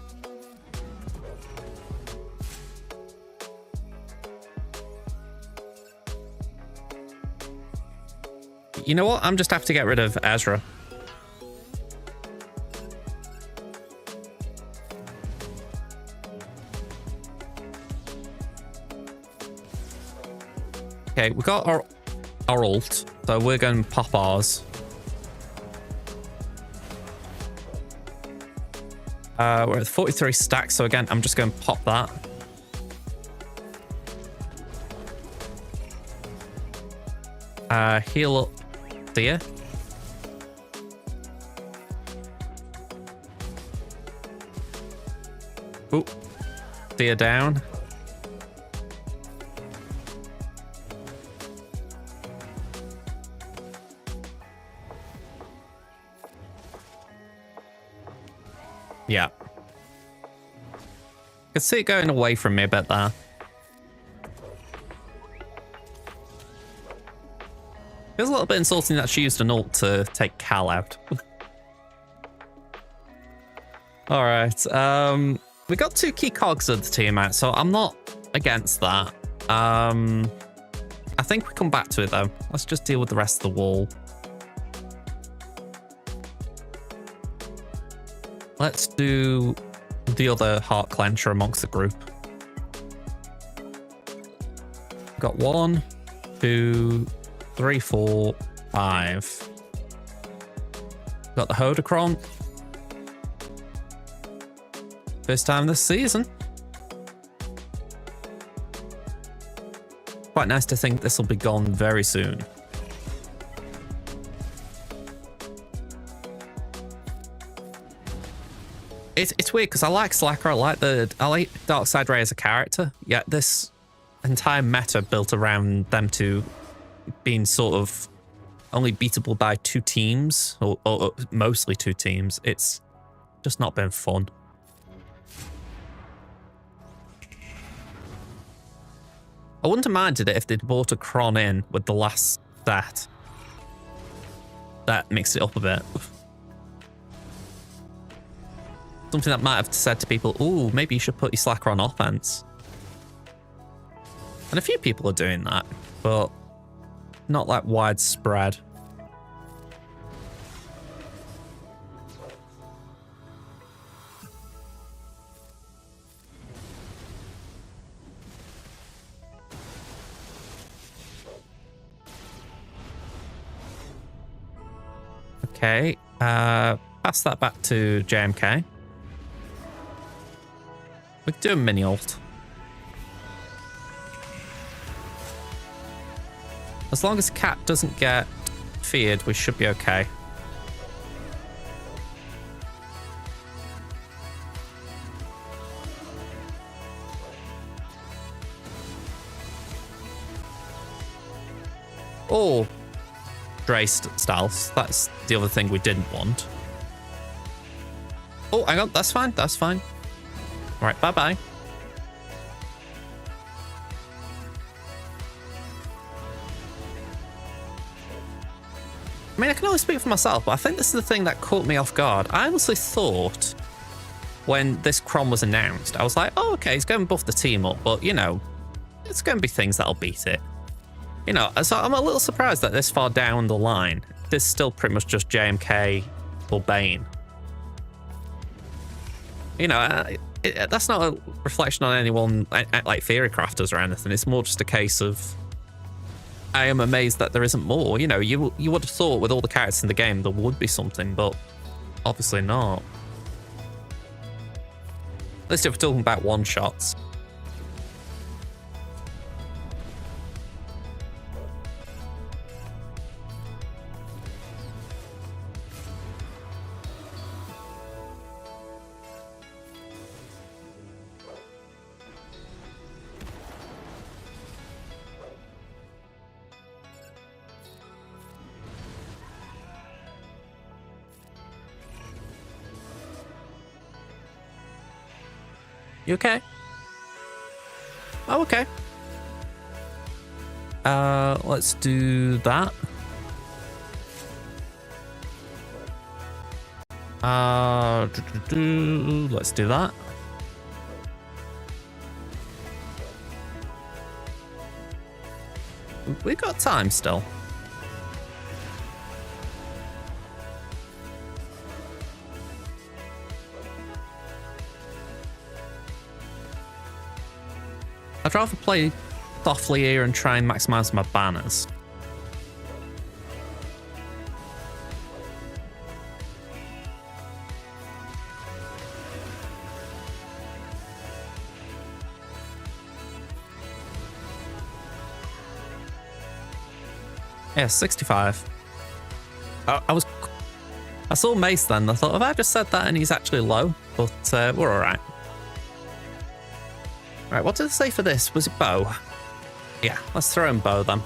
You know what? I'm just have to get rid of Ezra. Okay, we got our ult, so we're going to pop ours. We're at 43 stacks, so again, I'm just going to pop that. Heal up Cere. Ooh, Cere down. Yeah. I can see it going away from me a bit there. Feels a little bit insulting that she used an ult to take Cal out. Alright, we got 2 key cogs of the team out, so I'm not against that. I think we come back to it though. Let's just deal with the rest of the wall. Let's do the other heart clencher amongst the group. Got 1, 2, 3, 4, 5. Got the Hodocron. First time this season. Quite nice to think this will be gone very soon. It's weird because I like Slacker, I like Darkseid Rey as a character, yet this entire meta built around them two being sort of only beatable by 2 teams, or mostly 2 teams. It's just not been fun. I wouldn't have minded it if they'd brought a Cron in with the last set. That mixed it up a bit. Something that might have said to people, ooh, maybe you should put your Slacker on offense. And a few people are doing that, but not like widespread. Okay, pass that back to JMK. We can do a mini ult. As long as Cat doesn't get feared, we should be okay. Oh, Dre styles. That's the other thing we didn't want. Oh, hang on. That's fine. That's fine. All right. Bye-bye. I mean, I can only speak for myself, but I think this is the thing that caught me off guard. I honestly thought when this Cron was announced, I was like, oh, okay, he's going to buff the team up, but, you know, it's going to be things that'll beat it. You know, so I'm a little surprised that this far down the line, there's still pretty much just JMK or Bane. You know, that's not a reflection on anyone like Theory Crafters or anything. It's more just a case of I am amazed that there isn't more. You know, you would have thought with all the characters in the game there would be something, but obviously not. At least if we're talking about one-shots. You okay? Oh, okay. Let's do that. Let's do that. We've got time still. I'd rather play softly here and try and maximize my banners. Yeah, 65. I saw Mace then. I thought, have I just said that and he's actually low? But we're all right. Right, what did I say for this? Was it bow? Yeah, let's throw in bow then.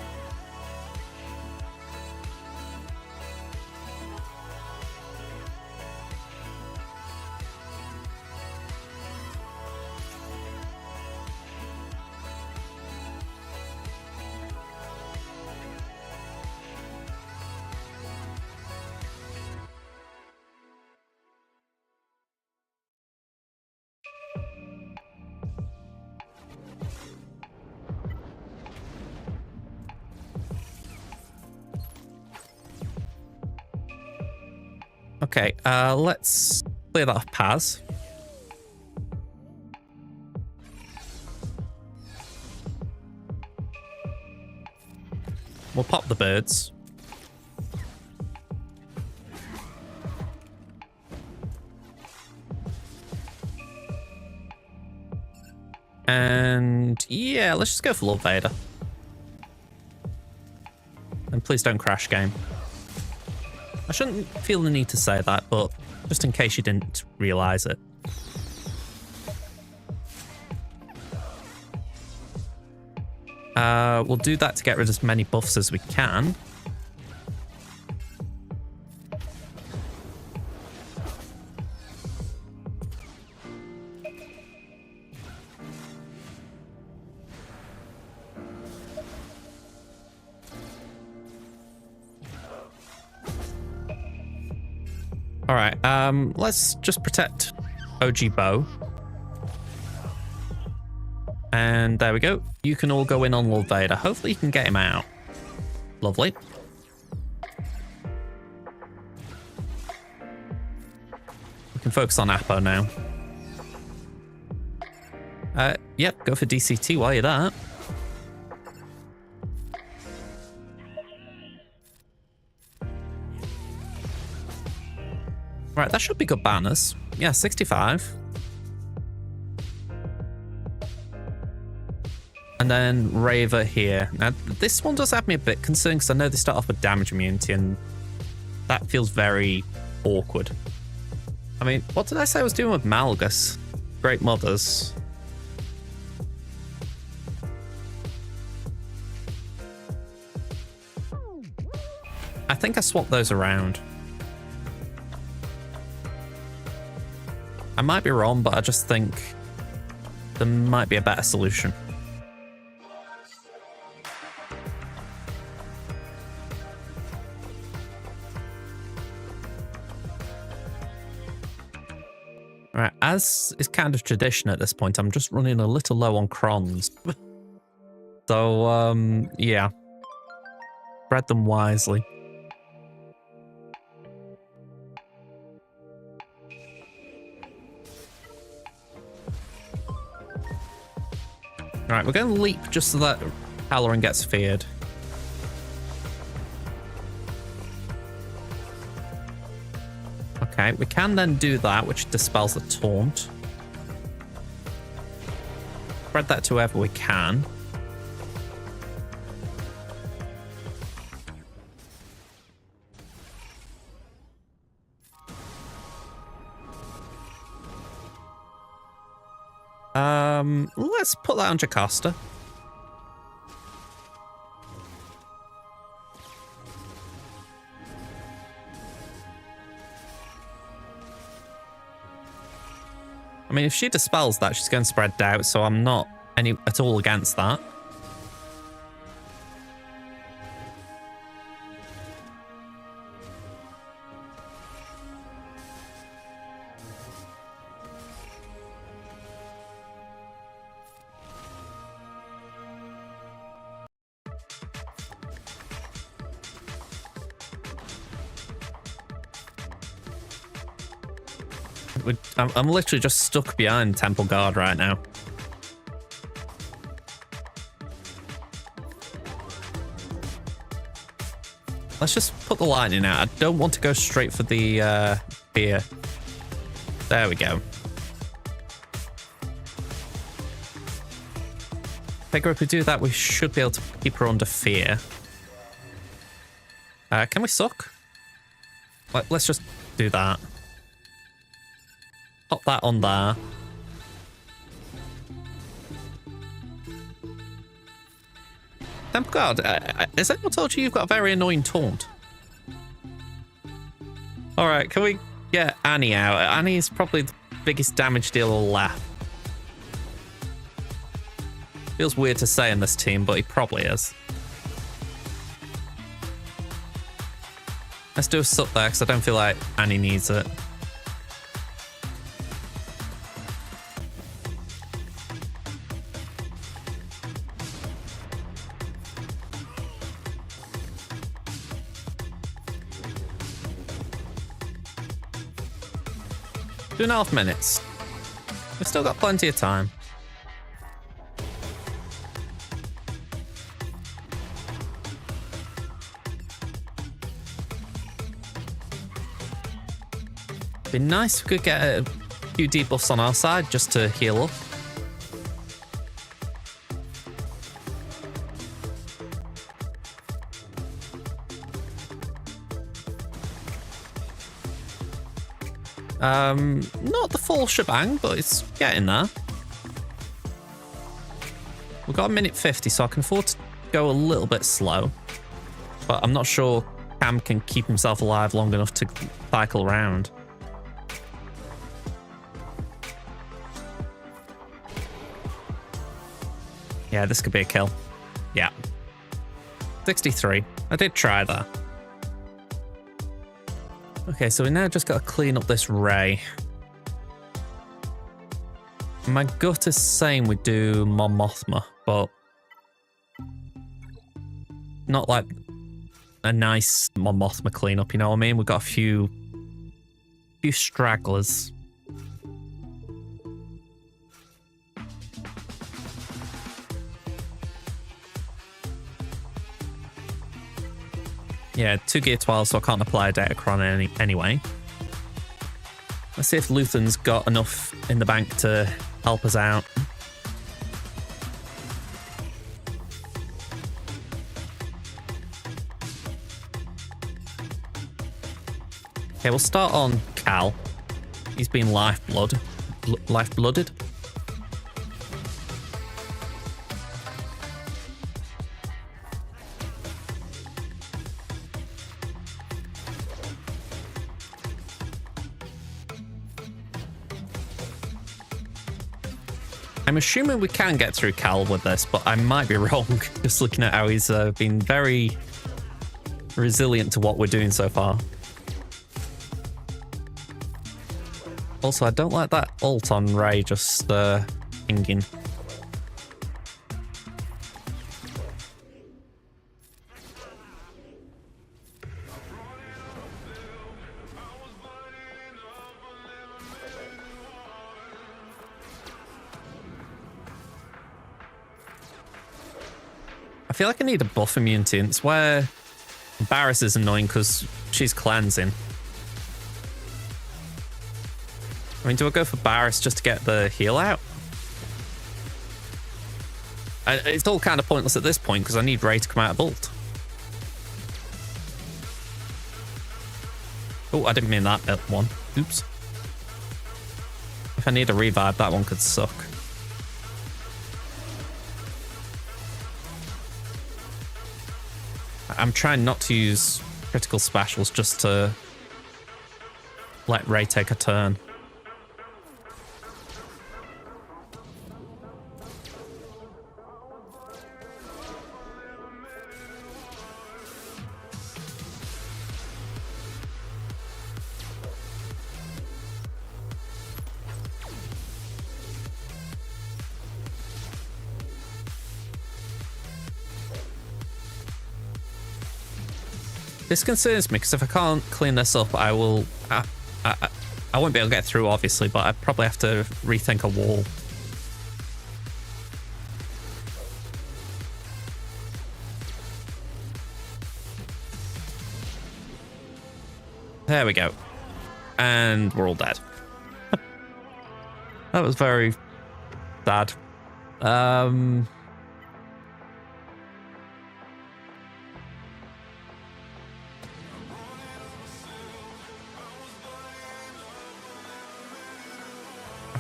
Okay, let's clear that off Paz. We'll pop the birds. And yeah, let's just go for Lord Vader. And please don't crash game. I shouldn't feel the need to say that, but just in case you didn't realize it. We'll do that to get rid of as many buffs as we can. All right, let's just protect OG Bow. And there we go. You can all go in on Lord Vader. Hopefully you can get him out. Lovely. We can focus on Apo now. Yep, go for DCT while you're there. Right, that should be good banners. Yeah, 65. And then Reva here. Now, this one does have me a bit concerned because I know they start off with damage immunity and that feels very awkward. I mean, what did I say I was doing with Malgus? Great Mothers. I think I swapped those around. I might be wrong, but I just think there might be a better solution. Alright, as is kind of tradition at this point, I'm just running a little low on crons. So, yeah. Spread them wisely. Alright, we're going to leap just so that Kelleran gets feared. Okay, we can then do that, which dispels the taunt. Spread that to whoever we can. Let's put that on Jocasta. I mean, if she dispels that, she's going to spread doubt, so I'm not at all against that. I'm literally just stuck behind Temple Guard right now. Let's just put the lightning out. I don't want to go straight for the fear. There we go. I figure if we do that, we should be able to keep her under fear. Can we suck? Let's just do that. Pop that on there. Temple Guard, has anyone told you you've got a very annoying taunt? Alright, can we get Annie out? Annie is probably the biggest damage dealer left. Feels weird to say in this team, but he probably is. Let's do a suck there, because I don't feel like Annie needs it. Two and a half minutes. We've still got plenty of time. Be nice if we could get a few debuffs on our side just to heal up. Not the full shebang, but it's getting there. We've got a minute 50, so I can afford to go a little bit slow. But I'm not sure Cam can keep himself alive long enough to cycle around. Yeah, this could be a kill. Yeah. 63. I did try that. Okay, so we now just got to clean up this Rey. My gut is saying we do Mon Mothma, but not like a nice Mon Mothma cleanup, you know what I mean? We've got a few stragglers. Yeah, 2 gear 12, so I can't apply a Datacron anyway. Let's see if Luthen's got enough in the bank to help us out. Okay, we'll start on Cal. He's been lifeblooded. I'm assuming we can get through Cal with this, but I might be wrong, just looking at how he's been very resilient to what we're doing so far. Also, I don't like that ult on Rey just pinging. I feel like I need a buff immunity, and it's where Barris is annoying because she's cleansing. I mean, do I go for Barris just to get the heal out? It's all kind of pointless at this point because I need Rey to come out of ult. Oh, I didn't mean that one. Oops. If I need a revive, that one could suck. I'm trying not to use critical specials just to let Rey take a turn. This concerns me because if I can't clean this up, I will I won't be able to get through, obviously, but I'd probably have to rethink a wall. There we go. And we're all dead. That was very sad. I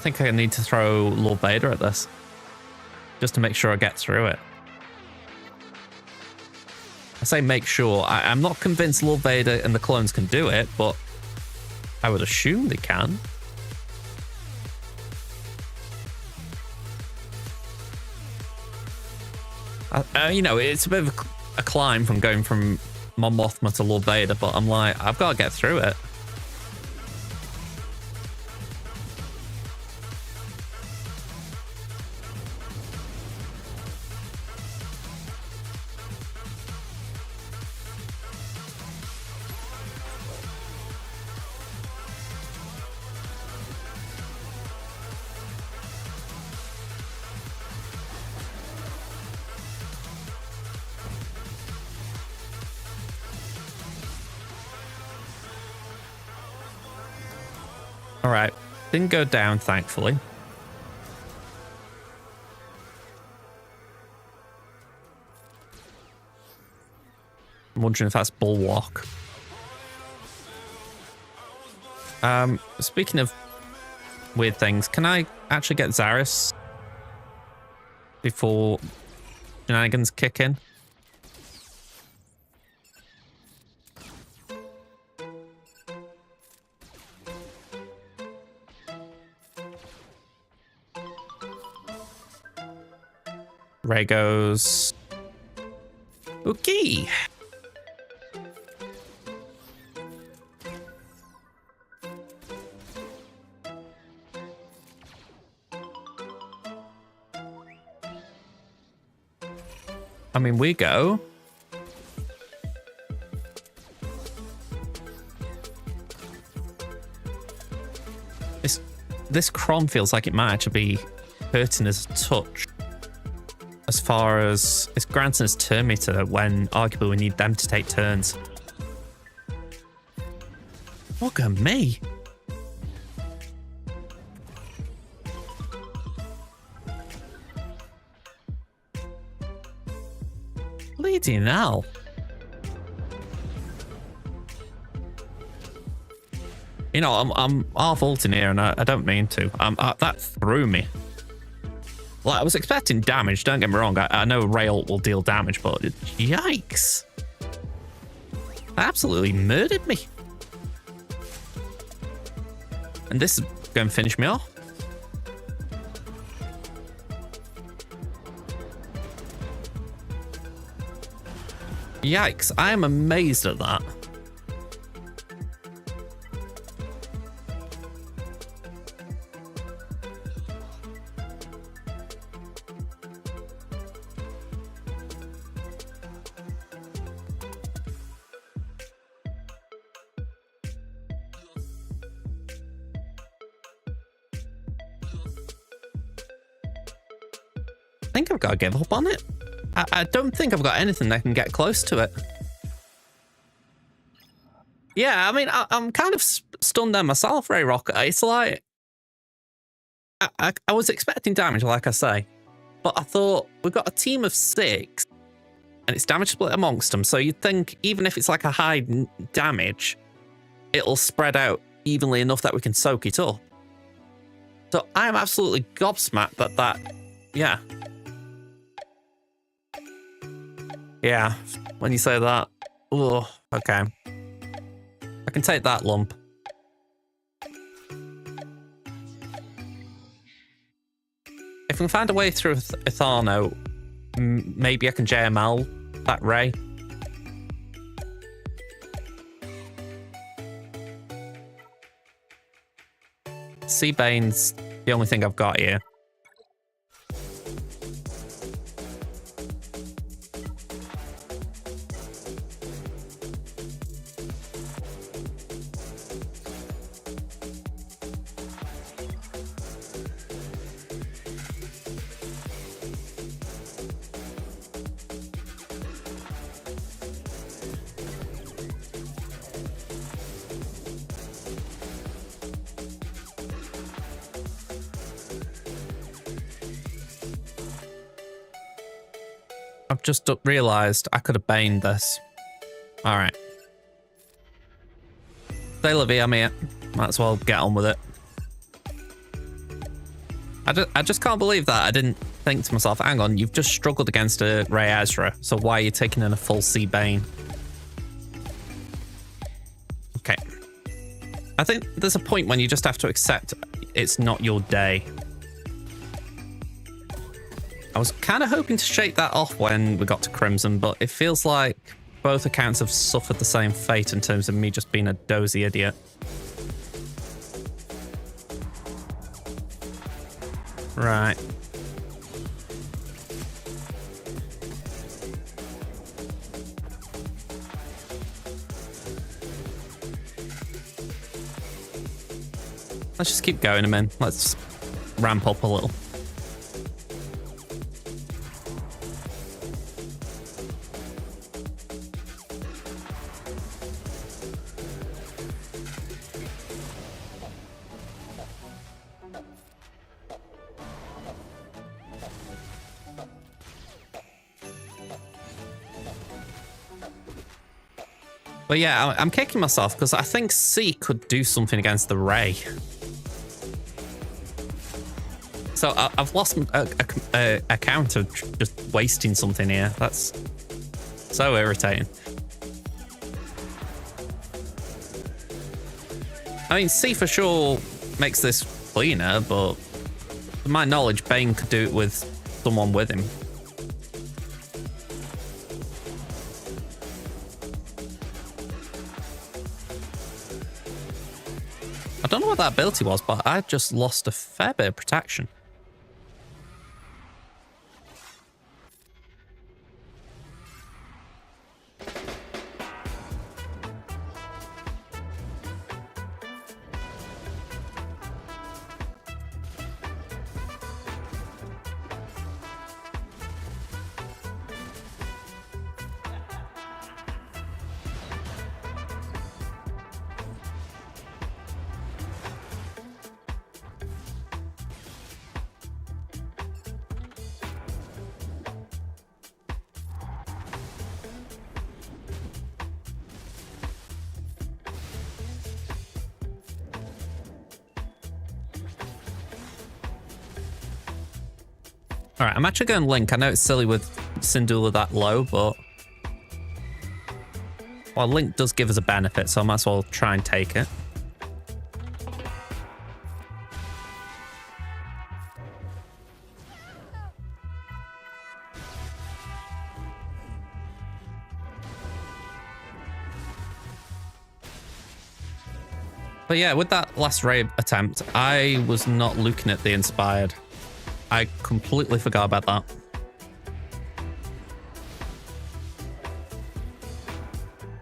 think I need to throw Lord Vader at this, just to make sure I get through it. I say make sure. I'm not convinced Lord Vader and the clones can do it, but I would assume they can. You know, it's a bit of a climb from going from Mon Mothma to Lord Vader, but I'm like, I've got to get through it. All right, didn't go down, thankfully. I'm wondering if that's Bulwark. Speaking of weird things, can I actually get Zaris before shenanigans kick in? Rey goes. Okay. I mean, we go. This Crom feels like it might actually be hurting us a touch. As far as it's granting us turn meter when arguably we need them to take turns. Look at me. Bleeding hell. You know, I'm half ulting here and I don't mean to. That threw me. Well, I was expecting damage, don't get me wrong. I know Rey ult will deal damage, but yikes. That absolutely murdered me. And this is going to finish me off. Yikes, I am amazed at that. I think I've got to give up on it. I don't think I've got anything that can get close to it. Yeah, I mean, I'm kind of stunned there myself, Ray Rock. It's like... I was expecting damage, like I say. But I thought, we've got a team of 6, and it's damage split amongst them. So you'd think, even if it's like a high damage, it'll spread out evenly enough that we can soak it up. So I'm absolutely gobsmacked that yeah. Yeah, when you say that. Oh, okay. I can take that lump. If we can find a way through Ithano, maybe I can JML that Rey. Sea Bane's the only thing I've got here. I've just realised I could have baned this. Alright. Say la vie, I'm here. Might as well get on with it. I just can't believe that. I didn't think to myself, hang on, you've just struggled against a Rey Ezra, so why are you taking in a full C Bane? Okay. I think there's a point when you just have to accept it's not your day. I was kind of hoping to shake that off when we got to Crimson, but it feels like both accounts have suffered the same fate in terms of me just being a dozy idiot. Right. Let's just keep going, man. Let's ramp up a little. But yeah, I'm kicking myself because I think C could do something against the Rey. So I've lost a count of just wasting something here. That's so irritating. I mean, C for sure makes this cleaner, but to my knowledge, Bane could do it with someone with him. I don't know what that ability was, but I just lost a fair bit of protection. All right, I'm actually going Link. I know it's silly with Syndulla that low, but well, Link does give us a benefit, so I might as well try and take it. But yeah, with that last raid attempt, I was not looking at the Inspired. I completely forgot about that.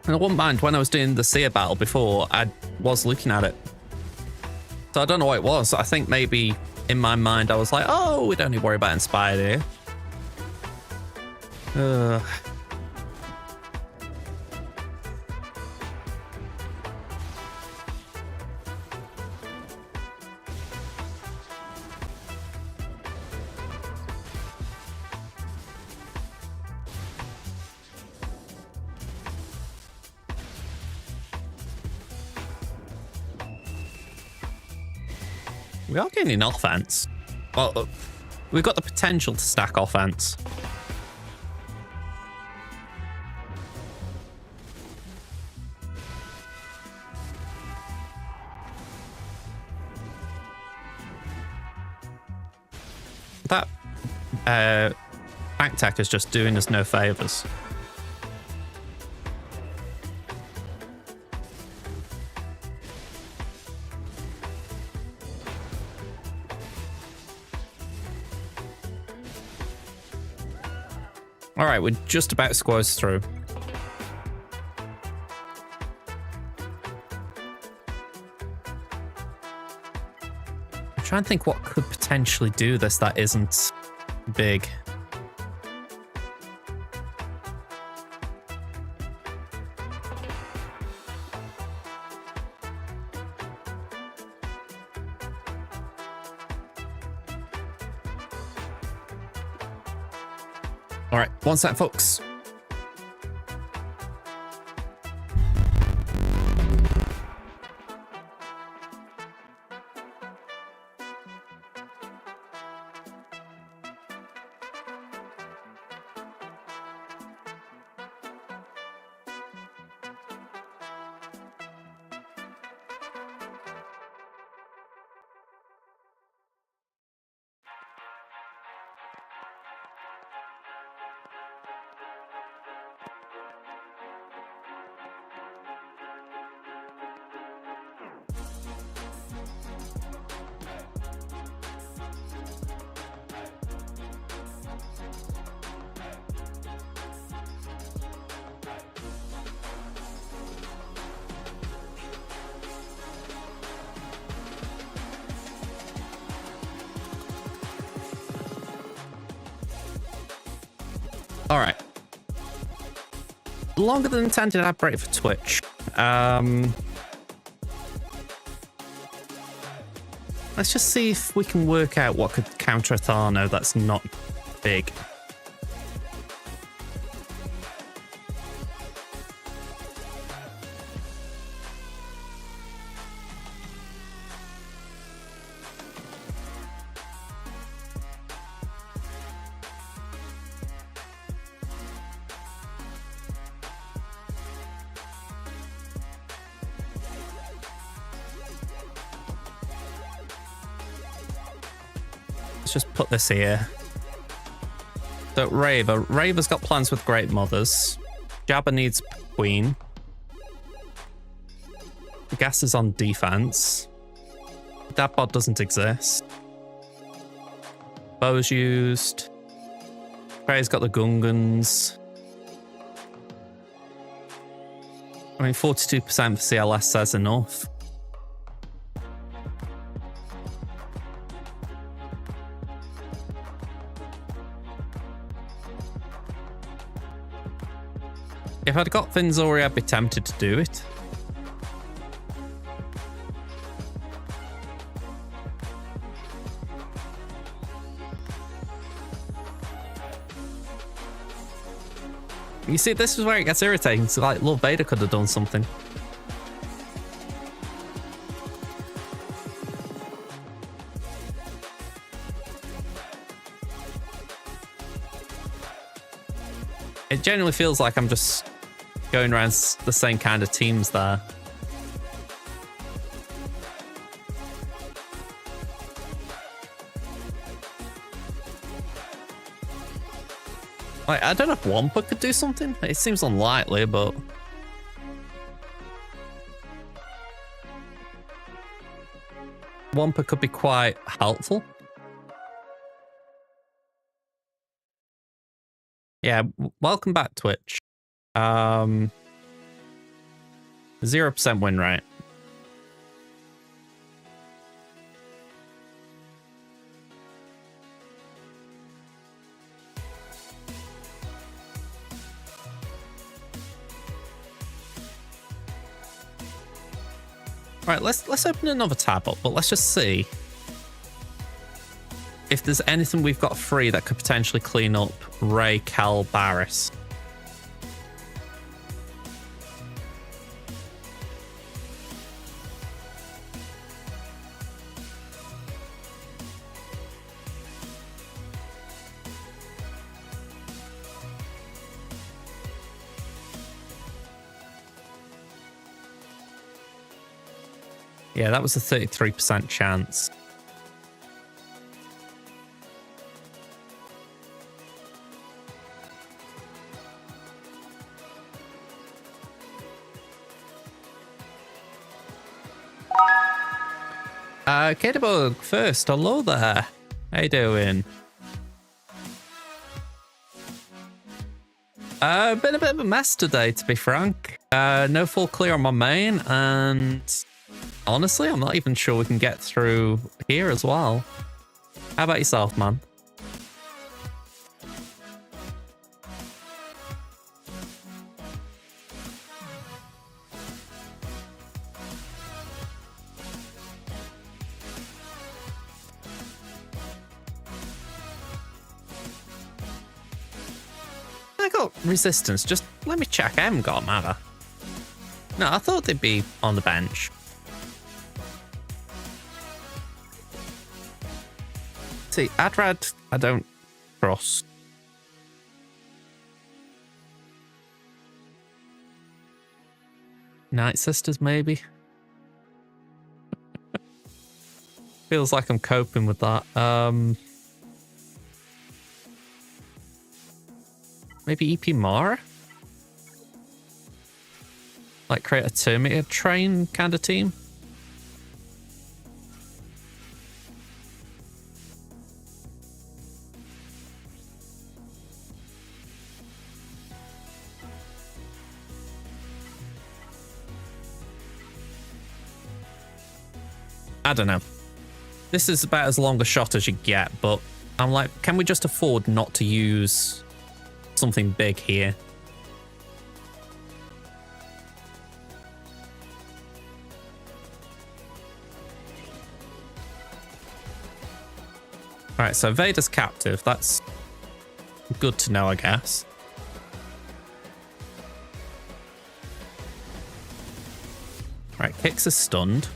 And I wouldn't mind, when I was doing the Cere battle before, I was looking at it. So I don't know what it was. I think maybe in my mind I was like, oh, we don't need to worry about Inspired here. We are getting offense. Well, we've got the potential to stack offense. That back tech is just doing us no favors. All right, we're just about to squoze through. I'm trying to think what could potentially do this that isn't big. All right, one sec, folks. All right. Longer than intended ad break for Twitch. Let's just see if we can work out what could counter a Tharno that's not big. Let's just put this here. So Reva. Reva's got plans with Great Mothers. Jabba needs Queen. Gas is on defense. That bod doesn't exist. Bow's used. Traya's got the Gungans. I mean, 42% for CLS says enough. If I'd got Finzori, I'd be tempted to do it. You see, this is where it gets irritating. So, like, Lord Vader could have done something. It genuinely feels like I'm just going around the same kind of teams there. Like, I don't know if Wampa could do something. It seems unlikely, but... Wampa could be quite helpful. Yeah, welcome back, Twitch. 0% win rate. Right, let's open another tab up, but let's just see if there's anything we've got free that could potentially clean up Rey, Cal, Barris. Yeah, that was a 33% chance. Kedabug first, hello there. How you doing? Been a bit of a mess today, to be frank. No full clear on my main, and honestly, I'm not even sure we can get through here as well. How about yourself, man? got resistance? Just let me check. I haven't got a matter. No, I thought they'd be on the bench. See, Adrad, I don't trust. Night Sisters, maybe? Feels like I'm coping with that. Maybe EP Mara? Like create a Terminator train kind of team? I don't know. This is about as long a shot as you get, but I'm like, can we just afford not to use something big here? Alright, so Vader's captive. That's good to know, I guess. Right, Kix is stunned.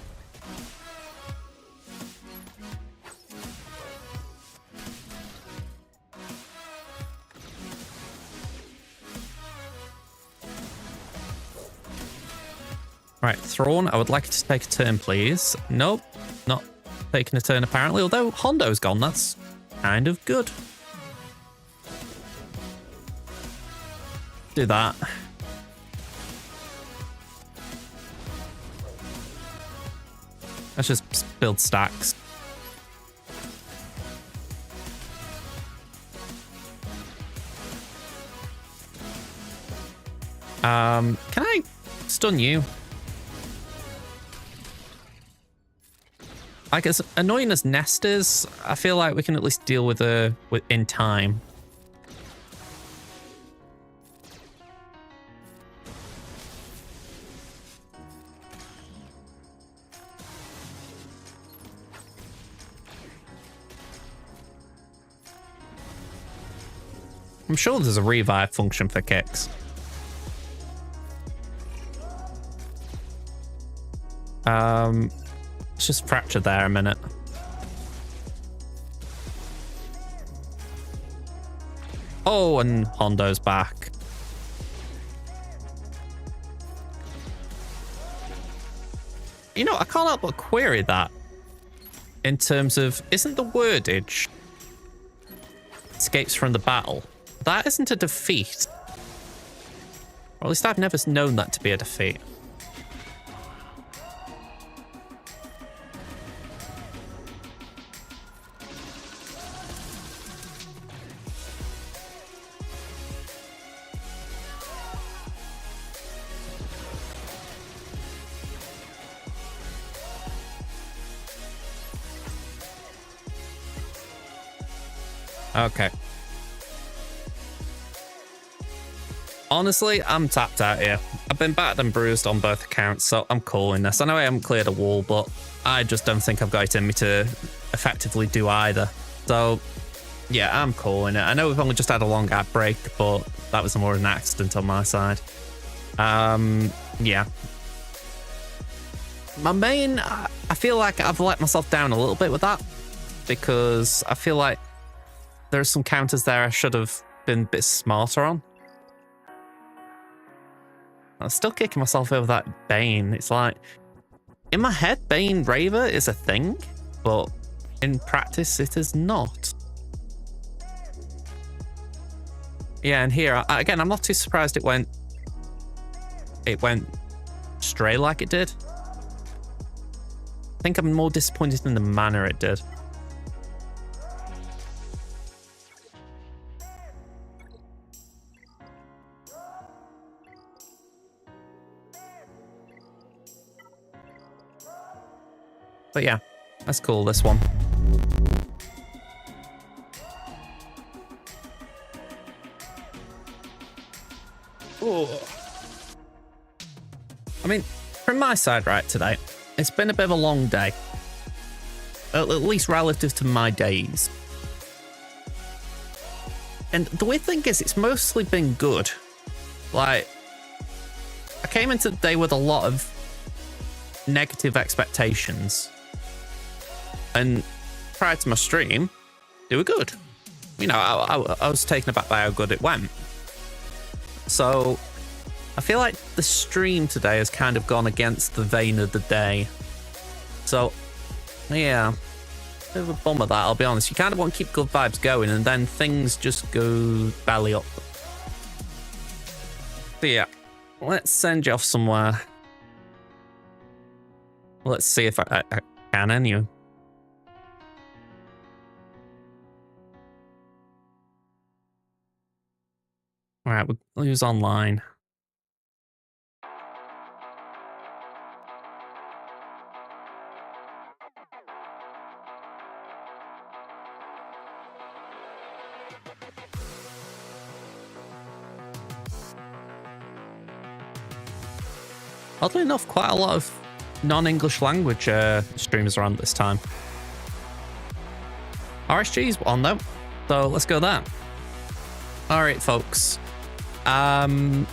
Right, Thrawn, I would like you to take a turn, please. Nope, not taking a turn apparently, although Hondo's gone, that's kind of good. Do that. Let's just build stacks. Can I stun you? Like, as annoying as Nest is, I feel like we can at least deal with her in time. I'm sure there's a revive function for Kix. Let's just fracture there a minute. Oh, and Hondo's back. You know, I can't help but query that. In terms of, isn't the wordage escapes from the battle? That isn't a defeat. Or at least I've never known that to be a defeat. Okay. Honestly, I'm tapped out here. I've been battered and bruised on both accounts, so I'm calling this. I know I haven't cleared a wall, but I just don't think I've got it in me to effectively do either. So, yeah, I'm calling it. I know we've only just had a long gap break, but that was more an accident on my side. Yeah. My main, I feel like I've let myself down a little bit with that, because I feel like there are some counters there I should have been a bit smarter on. I'm still kicking myself over that Bane. It's like, in my head, Bane Reva is a thing, but in practice, it is not. Yeah, and here, again, I'm not too surprised it went stray like it did. I think I'm more disappointed in the manner it did. But yeah, let's call this one. Oh. I mean, from my side right today, it's been a bit of a long day. At least relative to my days. And the weird thing is, it's mostly been good. Like, I came into the day with a lot of negative expectations. And prior to my stream, they were good. You know, I was taken aback by how good it went. So, I feel like the stream today has kind of gone against the vein of the day. So, yeah. Bit of a bummer that, I'll be honest. You kind of want to keep good vibes going, and then things just go belly up. So yeah, let's send you off somewhere. Let's see if I can anyway. Alright, we'll use online. Oddly enough, quite a lot of non-English language streamers are on this time. RSG's on though, so let's go there. All right, folks. I'm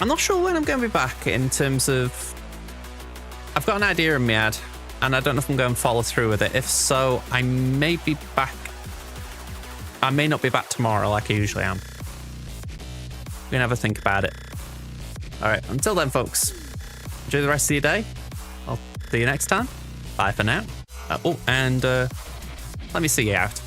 not sure when I'm going to be back in terms of... I've got an idea in my head, and I don't know if I'm going to follow through with it. If so, I may be back... I may not be back tomorrow like I usually am. We're going to have a think about it. All right, until then, folks. Enjoy the rest of your day. I'll see you next time. Bye for now. And let me see you out.